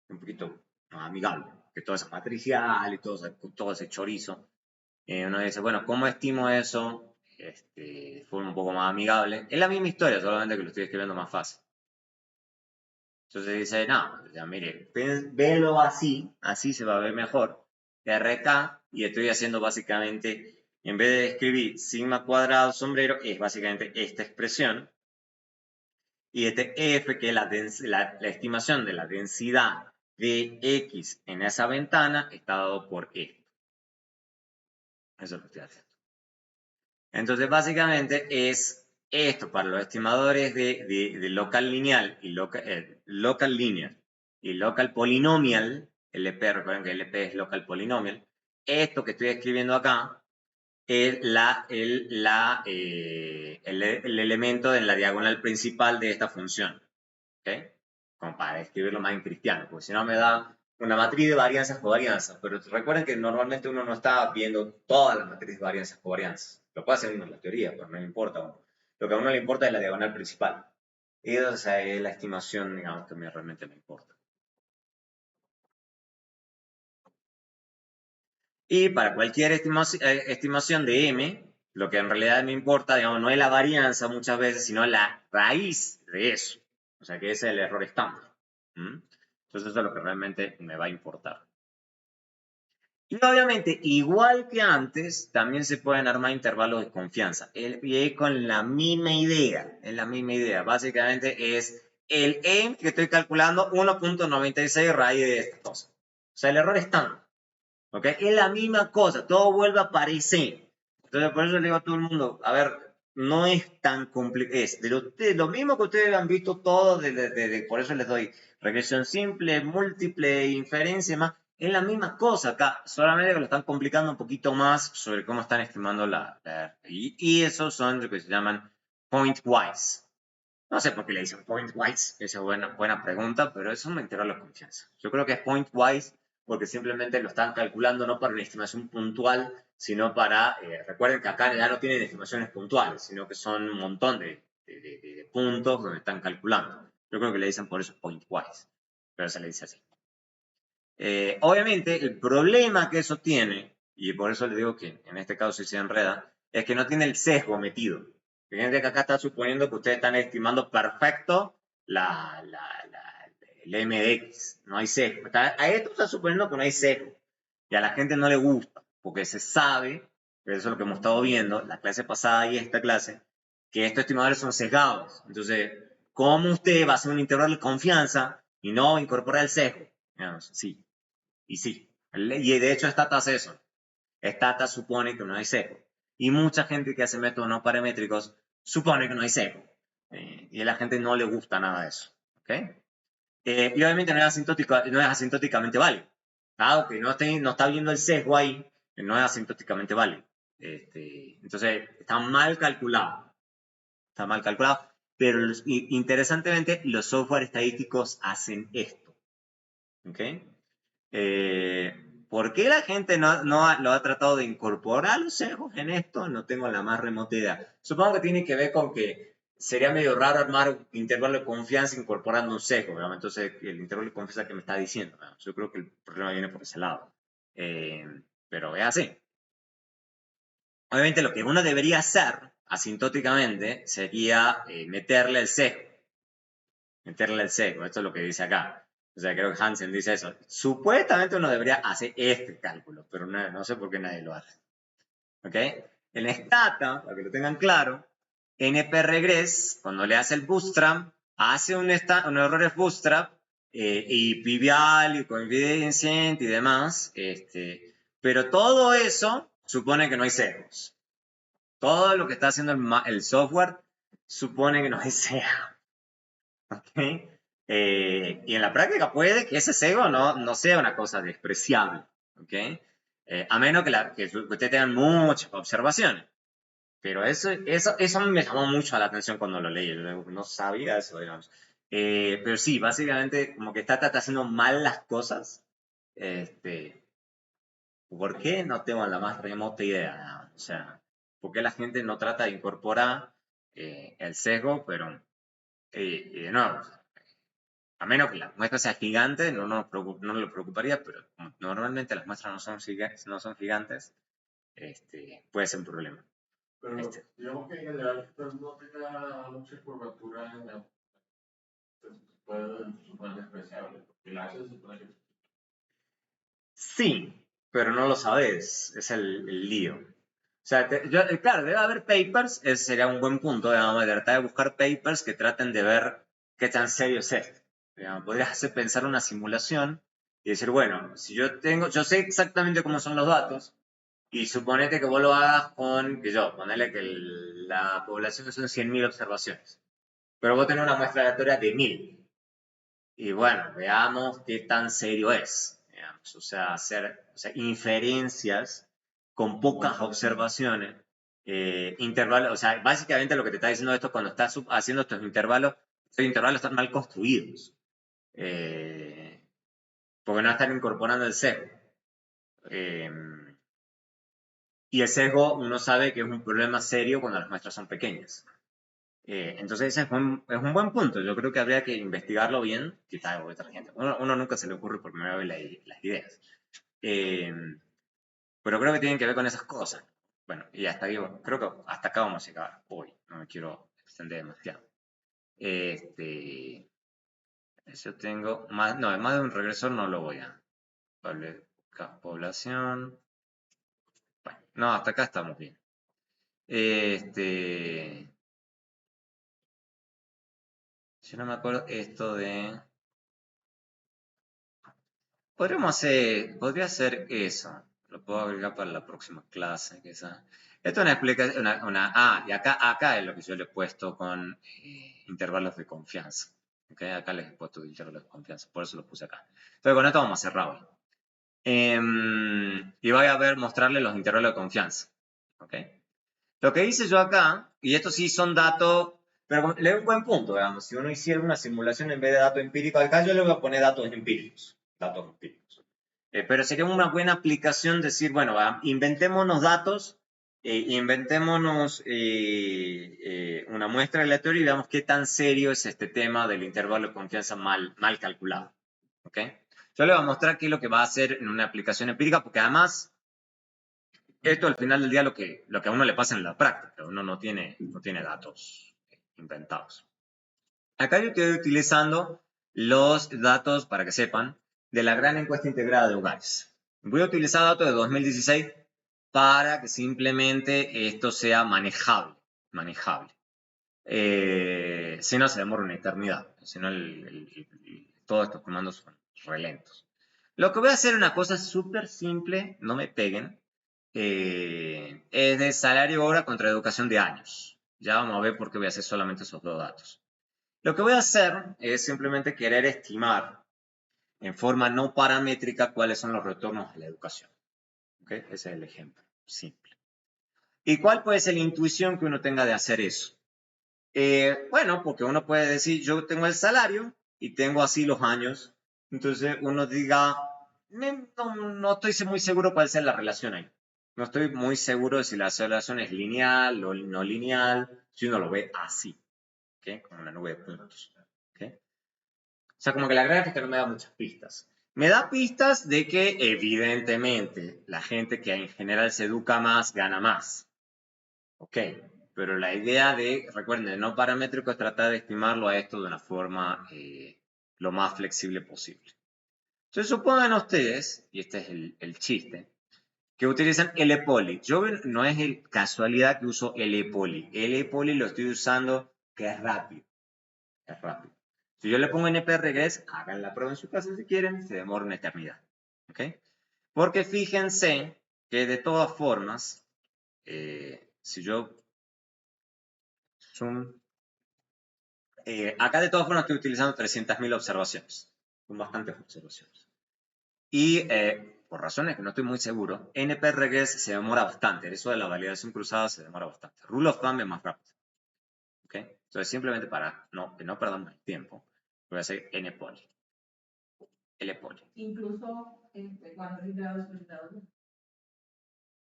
un poquito más amigable, que todo es matricial y todo ese chorizo. Uno dice, bueno, ¿cómo estimo eso de forma un poco más amigable? Es la misma historia, solamente que lo estoy escribiendo más fácil. Entonces dice, no, ya mire, vélo así se va a ver mejor. RK, y estoy haciendo básicamente, en vez de escribir sigma cuadrado sombrero, es básicamente esta expresión. Y este F, que es la estimación de la densidad de X en esa ventana, está dado por esto. Eso es lo que estoy haciendo. Entonces, básicamente es esto para los estimadores de local lineal y local linear y local polinomial, LP, recuerden que LP es local polinomial. Esto que estoy escribiendo acá es el elemento en la diagonal principal de esta función. ¿Ok? Como para escribirlo más en cristiano, porque si no me da una matriz de varianzas covarianzas, pero recuerden que normalmente uno no está viendo todas las matrices de varianzas covarianzas. Lo puede hacer uno en la teoría, pero no le importa a uno. Lo que a uno le importa es la diagonal principal. Y esa es la estimación, digamos, que realmente me importa. Y para cualquier estimación de m, lo que en realidad me importa, digamos, no es la varianza muchas veces, sino la raíz de eso. O sea, que ese es el error estándar. Entonces eso es lo que realmente me va a importar. Y obviamente, igual que antes, también se pueden armar intervalos de confianza. Y con la misma idea, es la misma idea. Básicamente es el m que estoy calculando 1.96 raíz de esta cosa. O sea, el error estándar. ¿Ok? Es la misma cosa, todo vuelve a parecer. Entonces, por eso le digo a todo el mundo, a ver, no es tan complicado, es de lo mismo que ustedes han visto todo, por eso les doy regresión simple, múltiple, inferencia y más, es la misma cosa acá, solamente que lo están complicando un poquito más sobre cómo están estimando la y esos son lo que se llaman point-wise. No sé por qué le dicen point-wise, esa es buena pregunta, pero eso me interesa la confianza. Yo creo que es point-wise porque simplemente lo están calculando no para una estimación puntual, sino para, recuerden que acá ya no tienen estimaciones puntuales, sino que son un montón de puntos donde están calculando. Yo creo que le dicen por eso point-wise, pero se le dice así. Obviamente, el problema que eso tiene, y por eso le digo que en este caso sí se enreda, es que no tiene el sesgo metido. Fíjense que acá está suponiendo que ustedes están estimando perfecto el M de X. No hay sesgo. A esto está suponiendo que no hay sesgo. Y a la gente no le gusta, porque se sabe, eso es lo que hemos estado viendo, la clase pasada y esta clase, que estos estimadores son sesgados. Entonces, ¿cómo usted va a hacer un intervalo de confianza y no incorporar el sesgo? Sí, y sí. Y de hecho Stata hace eso. Stata supone que no hay sesgo. Y mucha gente que hace métodos no paramétricos supone que no hay sesgo. Y a la gente no le gusta nada de eso. ¿Okay? Y obviamente no es asintóticamente válido. Dado que no está viendo el sesgo ahí, no es asintóticamente válido. Entonces, está mal calculado. Está mal calculado. Pero interesantemente, los software estadísticos hacen esto. ¿Ok? ¿Por qué la gente no lo ha tratado de incorporar los sesgos en esto? No tengo la más remota idea. Supongo que tiene que ver con que sería medio raro armar un intervalo de confianza incorporando un sesgo, ¿verdad? Entonces, el intervalo de confianza que me está diciendo, ¿verdad? Yo creo que el problema viene por ese lado. Pero es así. Obviamente, lo que uno debería hacer asintóticamente sería meterle el sesgo. Meterle el sesgo, esto es lo que dice acá. O sea, creo que Hansen dice eso. Supuestamente uno debería hacer este cálculo, pero no sé por qué nadie lo hace. ¿Ok? En Stata, para que lo tengan claro, npregress, cuando le hace el bootstrap, hace un error bootstrap y pivial y coincident y demás. Pero todo eso supone que no hay sesgos. Todo lo que está haciendo el software supone que no hay sesgos. ¿Ok? Y en la práctica puede que ese sesgo no sea una cosa despreciable, ¿ok? A menos que ustedes tengan muchas observaciones. Pero eso me llamó mucho la atención cuando lo leí. No sabía eso, digamos. Pero sí, básicamente como que está haciendo mal las cosas. ¿Por qué? No tengo la más remota idea. O sea, ¿por qué la gente no trata de incorporar el sesgo? Pero, de nuevo, a menos que la muestra sea gigante, no nos preocuparía, pero como normalmente las muestras no son gigantes, puede ser un problema. Pero digamos que en general no tenga mucha curvatura en la puede suponer despreciable, porque la hace supone que... Sí, pero no lo sabes, es el lío. O sea, claro, debe haber papers, ese sería un buen punto, digamos, de tratar de buscar papers que traten de ver qué tan serio es esto. Digamos, podrías hacer pensar una simulación y decir, bueno, si yo sé exactamente cómo son los datos, y suponete que vos lo hagas con, ponerle que la población son 100.000 observaciones, pero vos tenés una muestra aleatoria de 1.000. Y bueno, veamos qué tan serio es, digamos. O sea, hacer inferencias con pocas observaciones, intervalos, o sea, básicamente lo que te está diciendo esto cuando estás haciendo estos intervalos están mal construidos. porque no están incorporando el sesgo. Y el sesgo uno sabe que es un problema serio cuando las muestras son pequeñas. Entonces ese es un buen punto. Yo creo que habría que investigarlo bien. Quizá algo detergente. Uno nunca se le ocurre por primera vez las ideas. Pero creo que tienen que ver con esas cosas. Bueno, y hasta ahí, creo que hasta acá vamos a llegar hoy. No me quiero extender demasiado. Yo tengo más, no, más de un regresor no lo voy a. Población. Bueno, no, hasta acá estamos bien. Yo no me acuerdo esto de. Podría ser eso. Lo puedo agregar para la próxima clase, quizá. Esto es una explicación, y acá es lo que yo le he puesto con intervalos de confianza. ¿Okay? Acá les he puesto intervalos de confianza, por eso lo puse acá. Entonces con esto vamos a cerrar hoy. Y voy a mostrarles los intervalos de confianza. ¿Okay? Lo que hice yo acá, y estos sí son datos, pero le doy un buen punto, digamos. Si uno hiciera una simulación en vez de datos empíricos, acá yo le voy a poner datos empíricos. Pero sería una buena aplicación decir, bueno, inventémonos datos, inventémonos una muestra aleatoria y veamos qué tan serio es este tema del intervalo de confianza mal calculado. ¿Okay? Yo le voy a mostrar qué es lo que va a hacer en una aplicación empírica, porque además, esto al final del día lo que a uno le pasa en la práctica, uno no tiene datos inventados. Acá yo estoy utilizando los datos, para que sepan, de la gran encuesta integrada de hogares. Voy a utilizar datos de 2016 para que simplemente esto sea manejable. Si no, se demora una eternidad. Si no, todos estos comandos son re lentos. Lo que voy a hacer es una cosa súper simple, no me peguen, es de salario hora contra educación de años. Ya vamos a ver por qué voy a hacer solamente esos dos datos. Lo que voy a hacer es simplemente querer estimar en forma no paramétrica cuáles son los retornos a la educación. ¿Okay? Ese es el ejemplo simple. ¿Y cuál puede ser la intuición que uno tenga de hacer eso? Bueno, porque uno puede decir, yo tengo el salario y tengo así los años. Entonces uno diga, no estoy muy seguro cuál es la relación ahí. No estoy muy seguro de si la relación es lineal o no lineal, si uno lo ve así, ¿okay? Como una nube de puntos. ¿Okay? O sea, como que la gráfica no me da muchas pistas. Me da pistas de que, evidentemente, la gente que en general se educa más, gana más. Ok, pero la idea recuerden, de no paramétrico es tratar de estimarlo a esto de una forma lo más flexible posible. Entonces, supongan ustedes, y este es el chiste, que utilizan LPOLI. Yo no es casualidad que uso LPOLI. LPOLI lo estoy usando que es rápido. Es rápido. Si yo le pongo NPRegress, hagan la prueba en su casa si quieren, se demora una eternidad. ¿Ok? Porque fíjense que de todas formas, si yo zoom, acá de todas formas estoy utilizando 300.000 observaciones. Son bastantes observaciones. Y por razones que no estoy muy seguro, NPRegress se demora bastante. Eso de la validación cruzada se demora bastante. Rule of thumb es más rápido. ¿Ok? Entonces simplemente para que no perdamos el tiempo, voy a hacer NPOLI. LPOLI. Incluso, ¿cuántos grados es grado 1?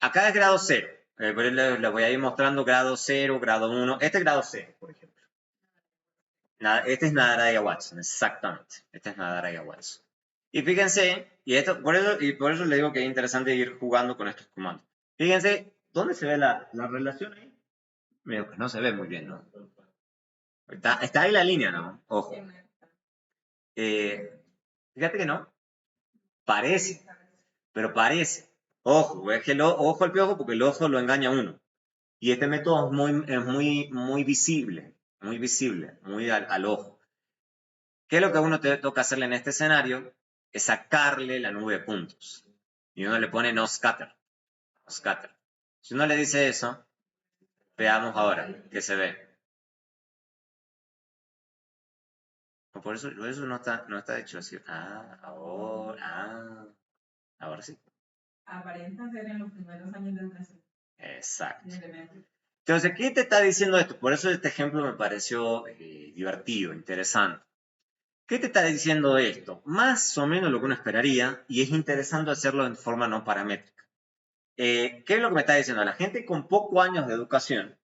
Acá es grado 0. Les voy a ir mostrando grado 0, grado 1. Este es grado 0, por ejemplo. Este es Nadaraya Watson, exactamente. Este es Nadaraya Watson. Y fíjense, por eso les digo que es interesante ir jugando con estos comandos. Fíjense, ¿dónde se ve la relación ahí? Mira, pues no se ve muy bien, ¿no? Está ahí la línea, ¿no? Ojo. Fíjate que no. Parece, pero parece. Ojo, es que ojo al piojo porque el ojo lo engaña a uno. Y este método es muy visible, muy al ojo. ¿Qué es lo que a uno te toca hacerle en este escenario? Es sacarle la nube de puntos. Y uno le pone no scatter. No scatter. Si uno le dice eso, veamos ahora qué se ve. Por eso no está hecho así. Ahora sí. Aparenta ser en los primeros años de educación. Exacto. Entonces, ¿qué te está diciendo esto? Por eso este ejemplo me pareció divertido, interesante. ¿Qué te está diciendo esto? Más o menos lo que uno esperaría, y es interesante hacerlo en forma no paramétrica. ¿Qué es lo que me está diciendo? La gente con pocos años de educación,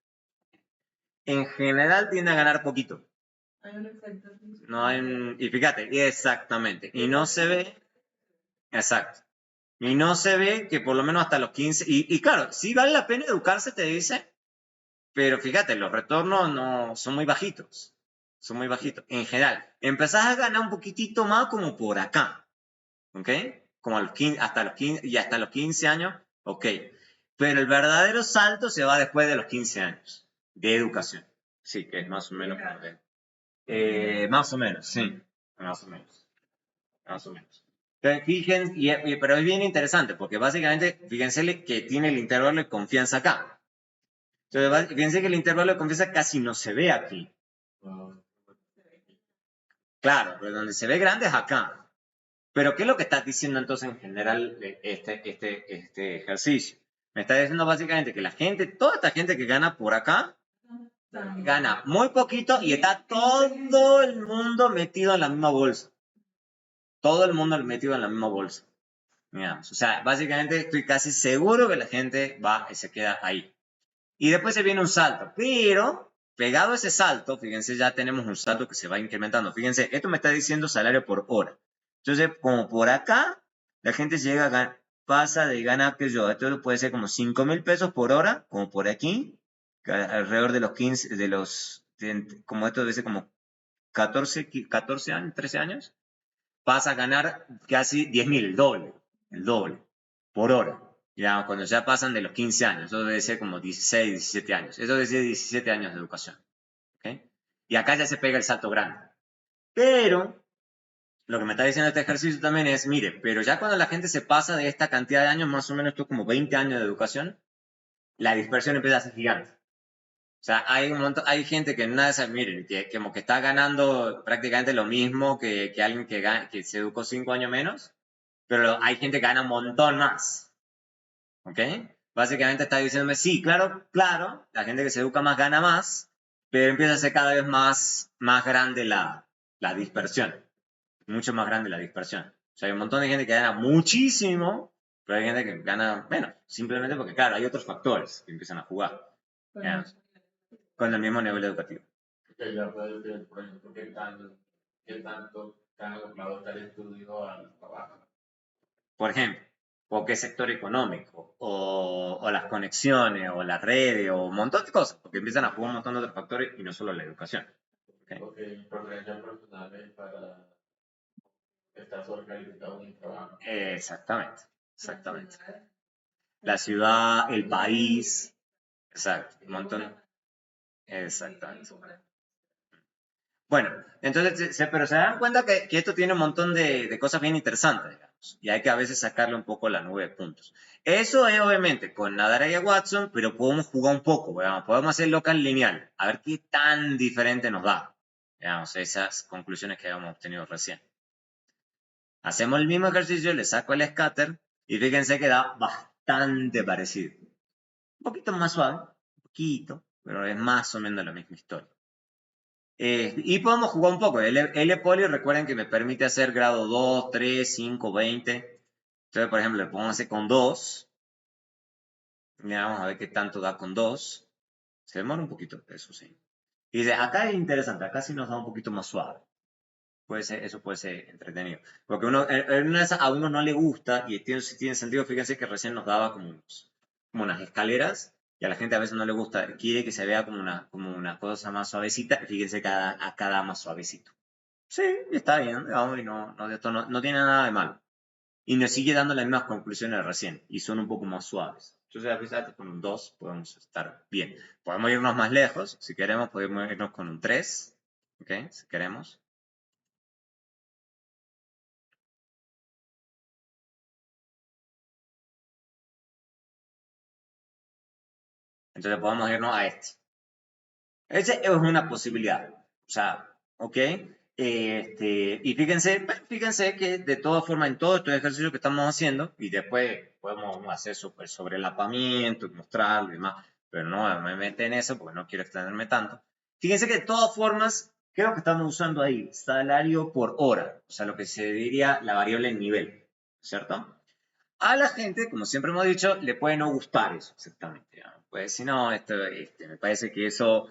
en general tiende a ganar poquito. Hay un efecto. No hay, y fíjate, exactamente. Y no se ve, exacto. Y no se ve que por lo menos hasta los 15, y claro, sí vale la pena educarse, te dice, pero fíjate, los retornos no son muy bajitos. Son muy bajitos. En general, empezás a ganar un poquitito más como por acá. ¿Ok? Como a los 15, hasta los 15, y hasta los 15 años, ok. Pero el verdadero salto se va después de los 15 años de educación. Sí, que es más o menos como más o menos, sí. Más o menos. Más o menos. Entonces, fíjense, pero es bien interesante porque básicamente, fíjense que tiene el intervalo de confianza acá. Entonces, fíjense que el intervalo de confianza casi no se ve aquí. Claro, pero donde se ve grande es acá. Pero, ¿qué es lo que estás diciendo entonces en general de este ejercicio? Me está diciendo básicamente que la gente, toda esta gente que gana por acá, gana muy poquito y está todo el mundo metido en la misma bolsa. Todo el mundo metido en la misma bolsa. Digamos. O sea, básicamente estoy casi seguro que la gente va y se queda ahí. Y después se viene un salto, pero pegado a ese salto, fíjense, ya tenemos un salto que se va incrementando. Fíjense, esto me está diciendo salario por hora. Entonces, como por acá, la gente llega pasa de ganar, que yo, esto puede ser como 5,000 pesos por hora, como por aquí, alrededor de los 15, como esto debe ser como 14 años, 13 años, pasa a ganar casi 10,000, el doble, por hora. Ya, cuando ya pasan de los 15 años, eso debe ser como 16, 17 años. Eso debe ser 17 años de educación. ¿Okay? Y acá ya se pega el salto grande. Pero, lo que me está diciendo este ejercicio también es, mire, pero ya cuando la gente se pasa de esta cantidad de años, más o menos esto como 20 años de educación, la dispersión empieza a ser gigante. O sea, hay un montón, hay gente que nada de miren, que como que está ganando prácticamente lo mismo que alguien que se educó 5 años menos, pero hay gente que gana un montón más. ¿Ok? Básicamente está diciéndome, sí, claro, claro, la gente que se educa más gana más, pero empieza a ser cada vez más grande la dispersión. Mucho más grande la dispersión. O sea, hay un montón de gente que gana muchísimo, pero hay gente que gana menos. Simplemente porque, claro, hay otros factores que empiezan a jugar. Digamos, con el mismo nivel educativo. Que ya puede ser, por ejemplo, qué tanto tan acoplado está el estudio al trabajo. Por ejemplo, o qué sector económico, o las conexiones, o las redes, o un montón de cosas, porque empiezan a jugar un montón de otros factores y no solo la educación. ¿Okay? Ok, preferencias personales para estar sobrecalificado en el trabajo. Exactamente, exactamente. La ciudad, el país, exacto, un montón. Exactamente. Bueno, entonces, pero se dan cuenta que esto tiene un montón de cosas bien interesantes, digamos, y hay que a veces sacarle un poco la nube de puntos. Eso es obviamente con Nadara y Watson, pero podemos jugar un poco, digamos, podemos hacer local lineal, a ver qué tan diferente nos da, digamos, esas conclusiones que habíamos obtenido recién. Hacemos el mismo ejercicio, le saco el scatter y fíjense que da bastante parecido. Un poquito más suave, un poquito, pero es más o menos la misma historia. Y podemos jugar un poco. El Poly, recuerden que me permite hacer grado 2, 3, 5, 20. Entonces, por ejemplo, le podemos hacer con 2. Vamos a ver qué tanto da con 2. Se demora un poquito, eso sí. Y dice, acá es interesante, acá sí nos da un poquito más suave. Eso puede ser entretenido. Porque a uno no le gusta, y tiene sentido, fíjense que recién nos daba como unas escaleras, y a la gente a veces no le gusta, quiere que se vea como una cosa más suavecita, y fíjense que acá da más suavecito. Sí, está bien, digamos, y esto no tiene nada de malo. Y nos sigue dando las mismas conclusiones recién, y son un poco más suaves. Entonces, a pesar de con un 2 podemos estar bien. Podemos irnos más lejos, si queremos, podemos irnos con un 3, ¿ok? Si queremos. Entonces podemos irnos a este. Esa es una posibilidad. O sea, ¿ok? Y fíjense que de todas formas en todo este ejercicio que estamos haciendo, y después podemos hacer sobrelapamiento, mostrarlo y demás, pero no me meto en eso porque no quiero extenderme tanto. Fíjense que de todas formas, ¿Qué es lo que estamos usando ahí? Salario por hora, o sea, lo que se diría la variable nivel, ¿cierto? A la gente, como siempre hemos dicho, le puede no gustar eso exactamente. ¿No? Puede decir, no, me parece que eso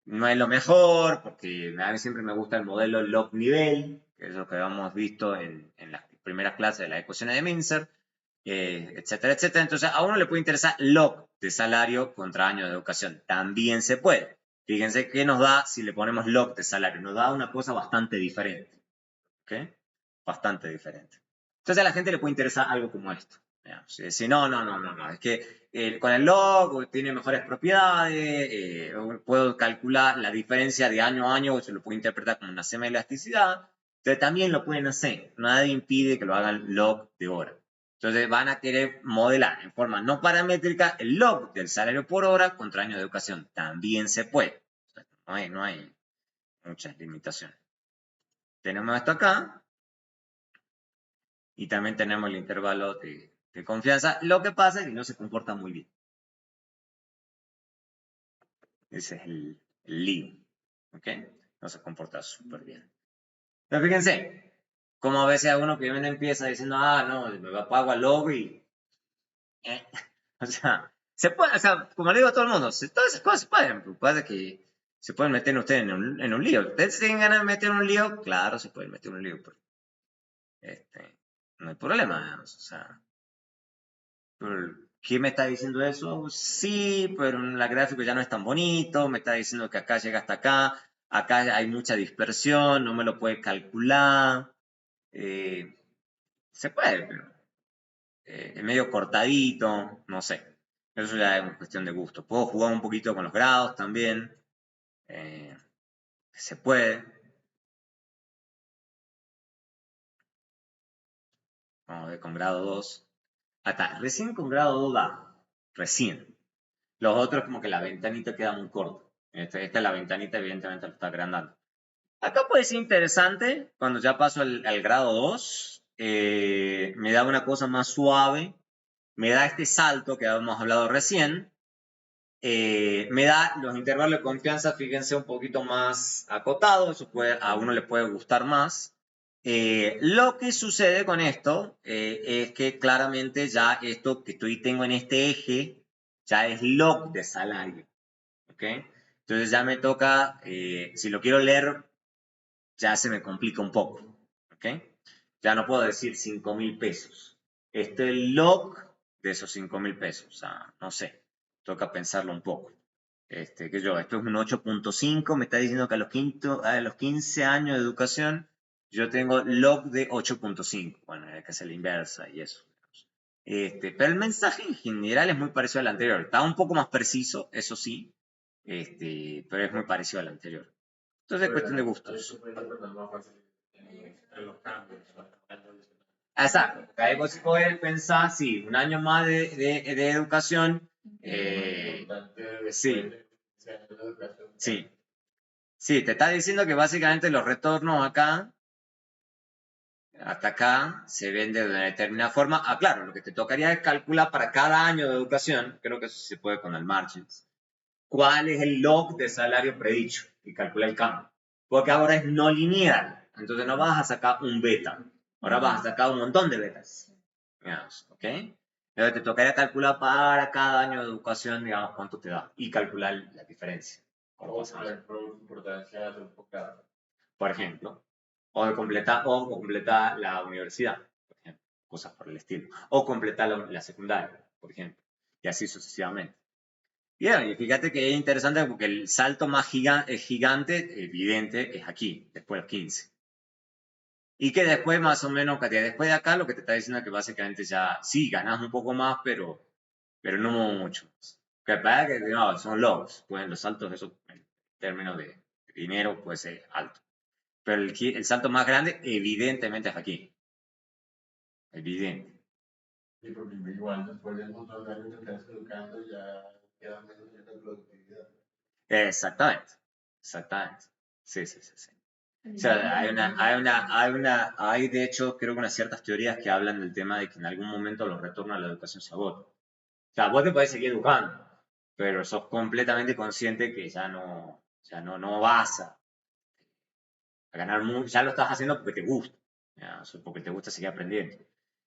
no es lo mejor, porque a mí siempre me gusta el modelo log nivel, que es lo que habíamos visto en las primeras clases de las ecuaciones de Mincer, etcétera, etcétera. Entonces, a uno le puede interesar log de salario contra año de educación. También se puede. Fíjense qué nos da si le ponemos log de salario. Nos da una cosa bastante diferente. ¿Ok? Bastante diferente. Entonces a la gente le puede interesar algo como esto. Si no, es que con el log tiene mejores propiedades, puedo calcular la diferencia de año a año, se lo puede interpretar como una semi-elasticidad, pero también lo pueden hacer, nadie impide que lo hagan log de hora. Entonces van a querer modelar en forma no paramétrica el log del salario por hora contra año de educación. También se puede. No hay muchas limitaciones. Tenemos esto acá. Y también tenemos el intervalo de confianza. Lo que pasa es que no se comporta muy bien. Ese es el lío. ¿Ok? No se comporta súper bien. Pero fíjense, como a veces a uno que viene empieza diciendo, no, me pago al log y... O sea, se puede, o sea, como le digo a todo el mundo, todas esas cosas se pueden. Lo que pasa es que se pueden meter ustedes en un lío. ¿Ustedes tienen ganas de meter en un lío? Claro, se pueden meter en un lío. Pero, no hay problema, digamos, o sea... ¿Quién me está diciendo eso? Sí, pero en la gráfica ya no es tan bonito, me está diciendo que acá llega hasta acá hay mucha dispersión, no me lo puede calcular. Se puede, pero es medio cortadito, no sé. Eso ya es una cuestión de gusto. Puedo jugar un poquito con los grados también. Se puede. Vamos a ver con grado 2. Hasta recién con grado 2 da. Recién. Los otros como que la ventanita queda muy corta. Esta es la ventanita, evidentemente lo está agrandando. Acá puede ser interesante, cuando ya paso al grado 2, me da una cosa más suave, me da este salto que habíamos hablado recién, me da los intervalos de confianza, fíjense, un poquito más acotados, eso a uno le puede gustar más. Lo que sucede con esto es que claramente ya esto que tengo en este eje ya es log de salario. ¿Ok? Entonces ya me toca, si lo quiero leer, ya se me complica un poco. ¿Ok? Ya no puedo decir 5.000 pesos. Este es el log de esos 5.000 pesos. O sea, no sé, toca pensarlo un poco. Esto es un 8.5, me está diciendo que a los 15 años de educación yo tengo log de 8.5. Bueno, hay que hacer la inversa y eso. Pero el mensaje en general es muy parecido al anterior. Está un poco más preciso, eso sí, pero es muy parecido al anterior. Entonces es cuestión de gustos. Exacto. Ahí vos podés pensar, sí, un año más de educación. Sí. Sí. Sí, te está diciendo que básicamente los retornos acá, hasta acá, se ven de una determinada forma. Claro, lo que te tocaría es calcular para cada año de educación, creo que eso se puede con el margins, cuál es el log de salario predicho y calcular el cambio. Porque ahora es no lineal, entonces no vas a sacar un beta, ahora vas a sacar un montón de betas. Digamos, ¿ok? Entonces te tocaría calcular para cada año de educación, digamos, cuánto te da y calcular la diferencia. Por ejemplo, o completar la universidad, por ejemplo, cosas por el estilo, o completar la secundaria, por ejemplo, y así sucesivamente. Bien, y fíjate que es interesante porque el salto más gigante, evidente, es aquí, después de los 15. Y que después, más o menos, después de acá, lo que te está diciendo es que básicamente ya, sí, ganas un poco más, pero no mucho. Que pasa que no, son logs, los saltos, eso, en términos de dinero, puede ser alto. Pero el salto más grande, evidentemente, es aquí. Evidente. Sí, porque igual después de un montón de años que estás educando ya queda menos cierta productividad. Exactamente. Sí. O sea, hay de hecho, creo que unas ciertas teorías que hablan del tema de que en algún momento los retornos a la educación se agotan. O sea, vos te podés seguir educando, pero sos completamente consciente que ya no, o sea, no vas a ganar mucho, ya lo estás haciendo porque te gusta, ¿ya? O sea, porque te gusta seguir aprendiendo.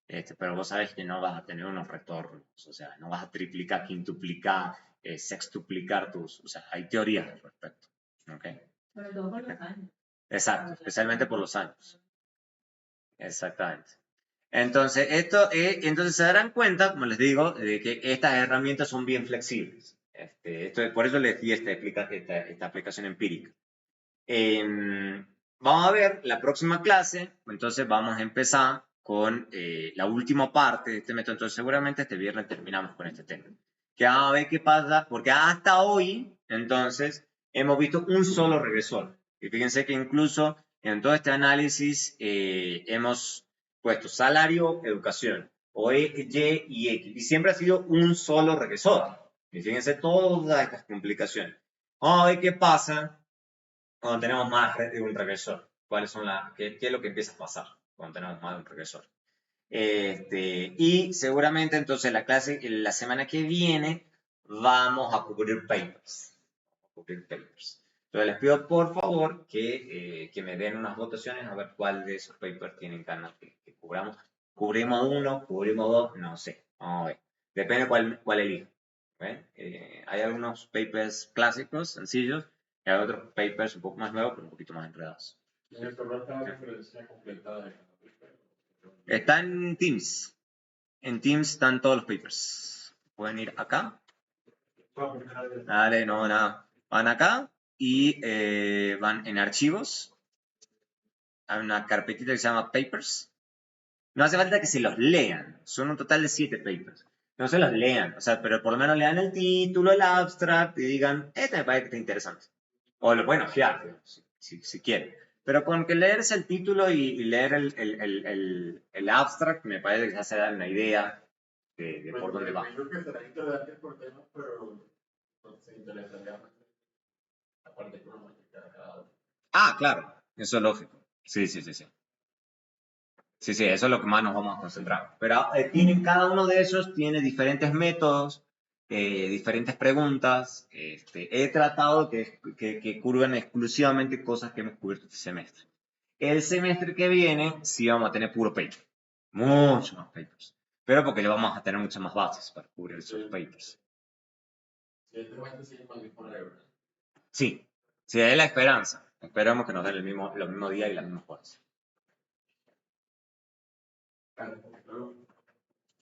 Pero vos sabes que no vas a tener unos retornos, o sea, no vas a triplicar, quintuplicar, sextuplicar o sea, hay teorías al respecto, ¿ok? Sobre todo por los años. Exacto, especialmente por los años. Exactamente. Entonces, entonces se darán cuenta, como les digo, de que estas herramientas son bien flexibles. Por eso les di esta aplicación empírica. Vamos a ver la próxima clase, entonces vamos a empezar con la última parte de este método. Entonces, seguramente este viernes terminamos con este tema. Que vamos a ver qué pasa, porque hasta hoy, entonces, hemos visto un solo regresor. Y fíjense que incluso en todo este análisis hemos puesto salario, educación, o Y y X, y siempre ha sido un solo regresor. Y fíjense todas estas complicaciones. Vamos a ver qué pasa cuando tenemos más de un regresor. ¿Qué es lo que empieza a pasar cuando tenemos más de un regresor? Y seguramente entonces la semana que viene vamos a cubrir papers. Entonces les pido por favor que me den unas votaciones a ver cuál de esos papers tienen ganas que cubramos. ¿Cubrimos uno? ¿Cubrimos dos? No sé. Vamos a ver. Depende cuál elijo. Hay algunos papers clásicos, sencillos, y hay otros papers un poco más nuevos, pero un poquito más enredados. En el correo está la referencia completa de cada paper. Está en Teams. En Teams están todos los papers. Pueden ir acá. Dale, no, nada. Van acá y van en archivos. Hay una carpetita que se llama papers. No hace falta que se los lean. Son un total de 7 papers. No se los lean, o sea, pero por lo menos lean el título, el abstract y digan, este me parece que está interesante. O lo pueden ojear, si quieren. Pero con que leerse el título y leer el abstract, me parece que ya se dan una idea de por dónde va. Creo que será interesante por temas, pero se interesaría más la parte cronológica de cada uno. Ah, claro, eso es lógico. Sí. Sí, eso es lo que más nos vamos a concentrar. Pero cada uno de esos tiene diferentes métodos, diferentes preguntas. He tratado que cubran exclusivamente cosas que hemos cubierto este semestre. El semestre que viene sí vamos a tener puro paper. Muchos más papers. Pero porque le vamos a tener muchas más bases para cubrir esos papers. Sí, es la esperanza. Esperamos que nos den los mismos días y las mismas cosas. Claro.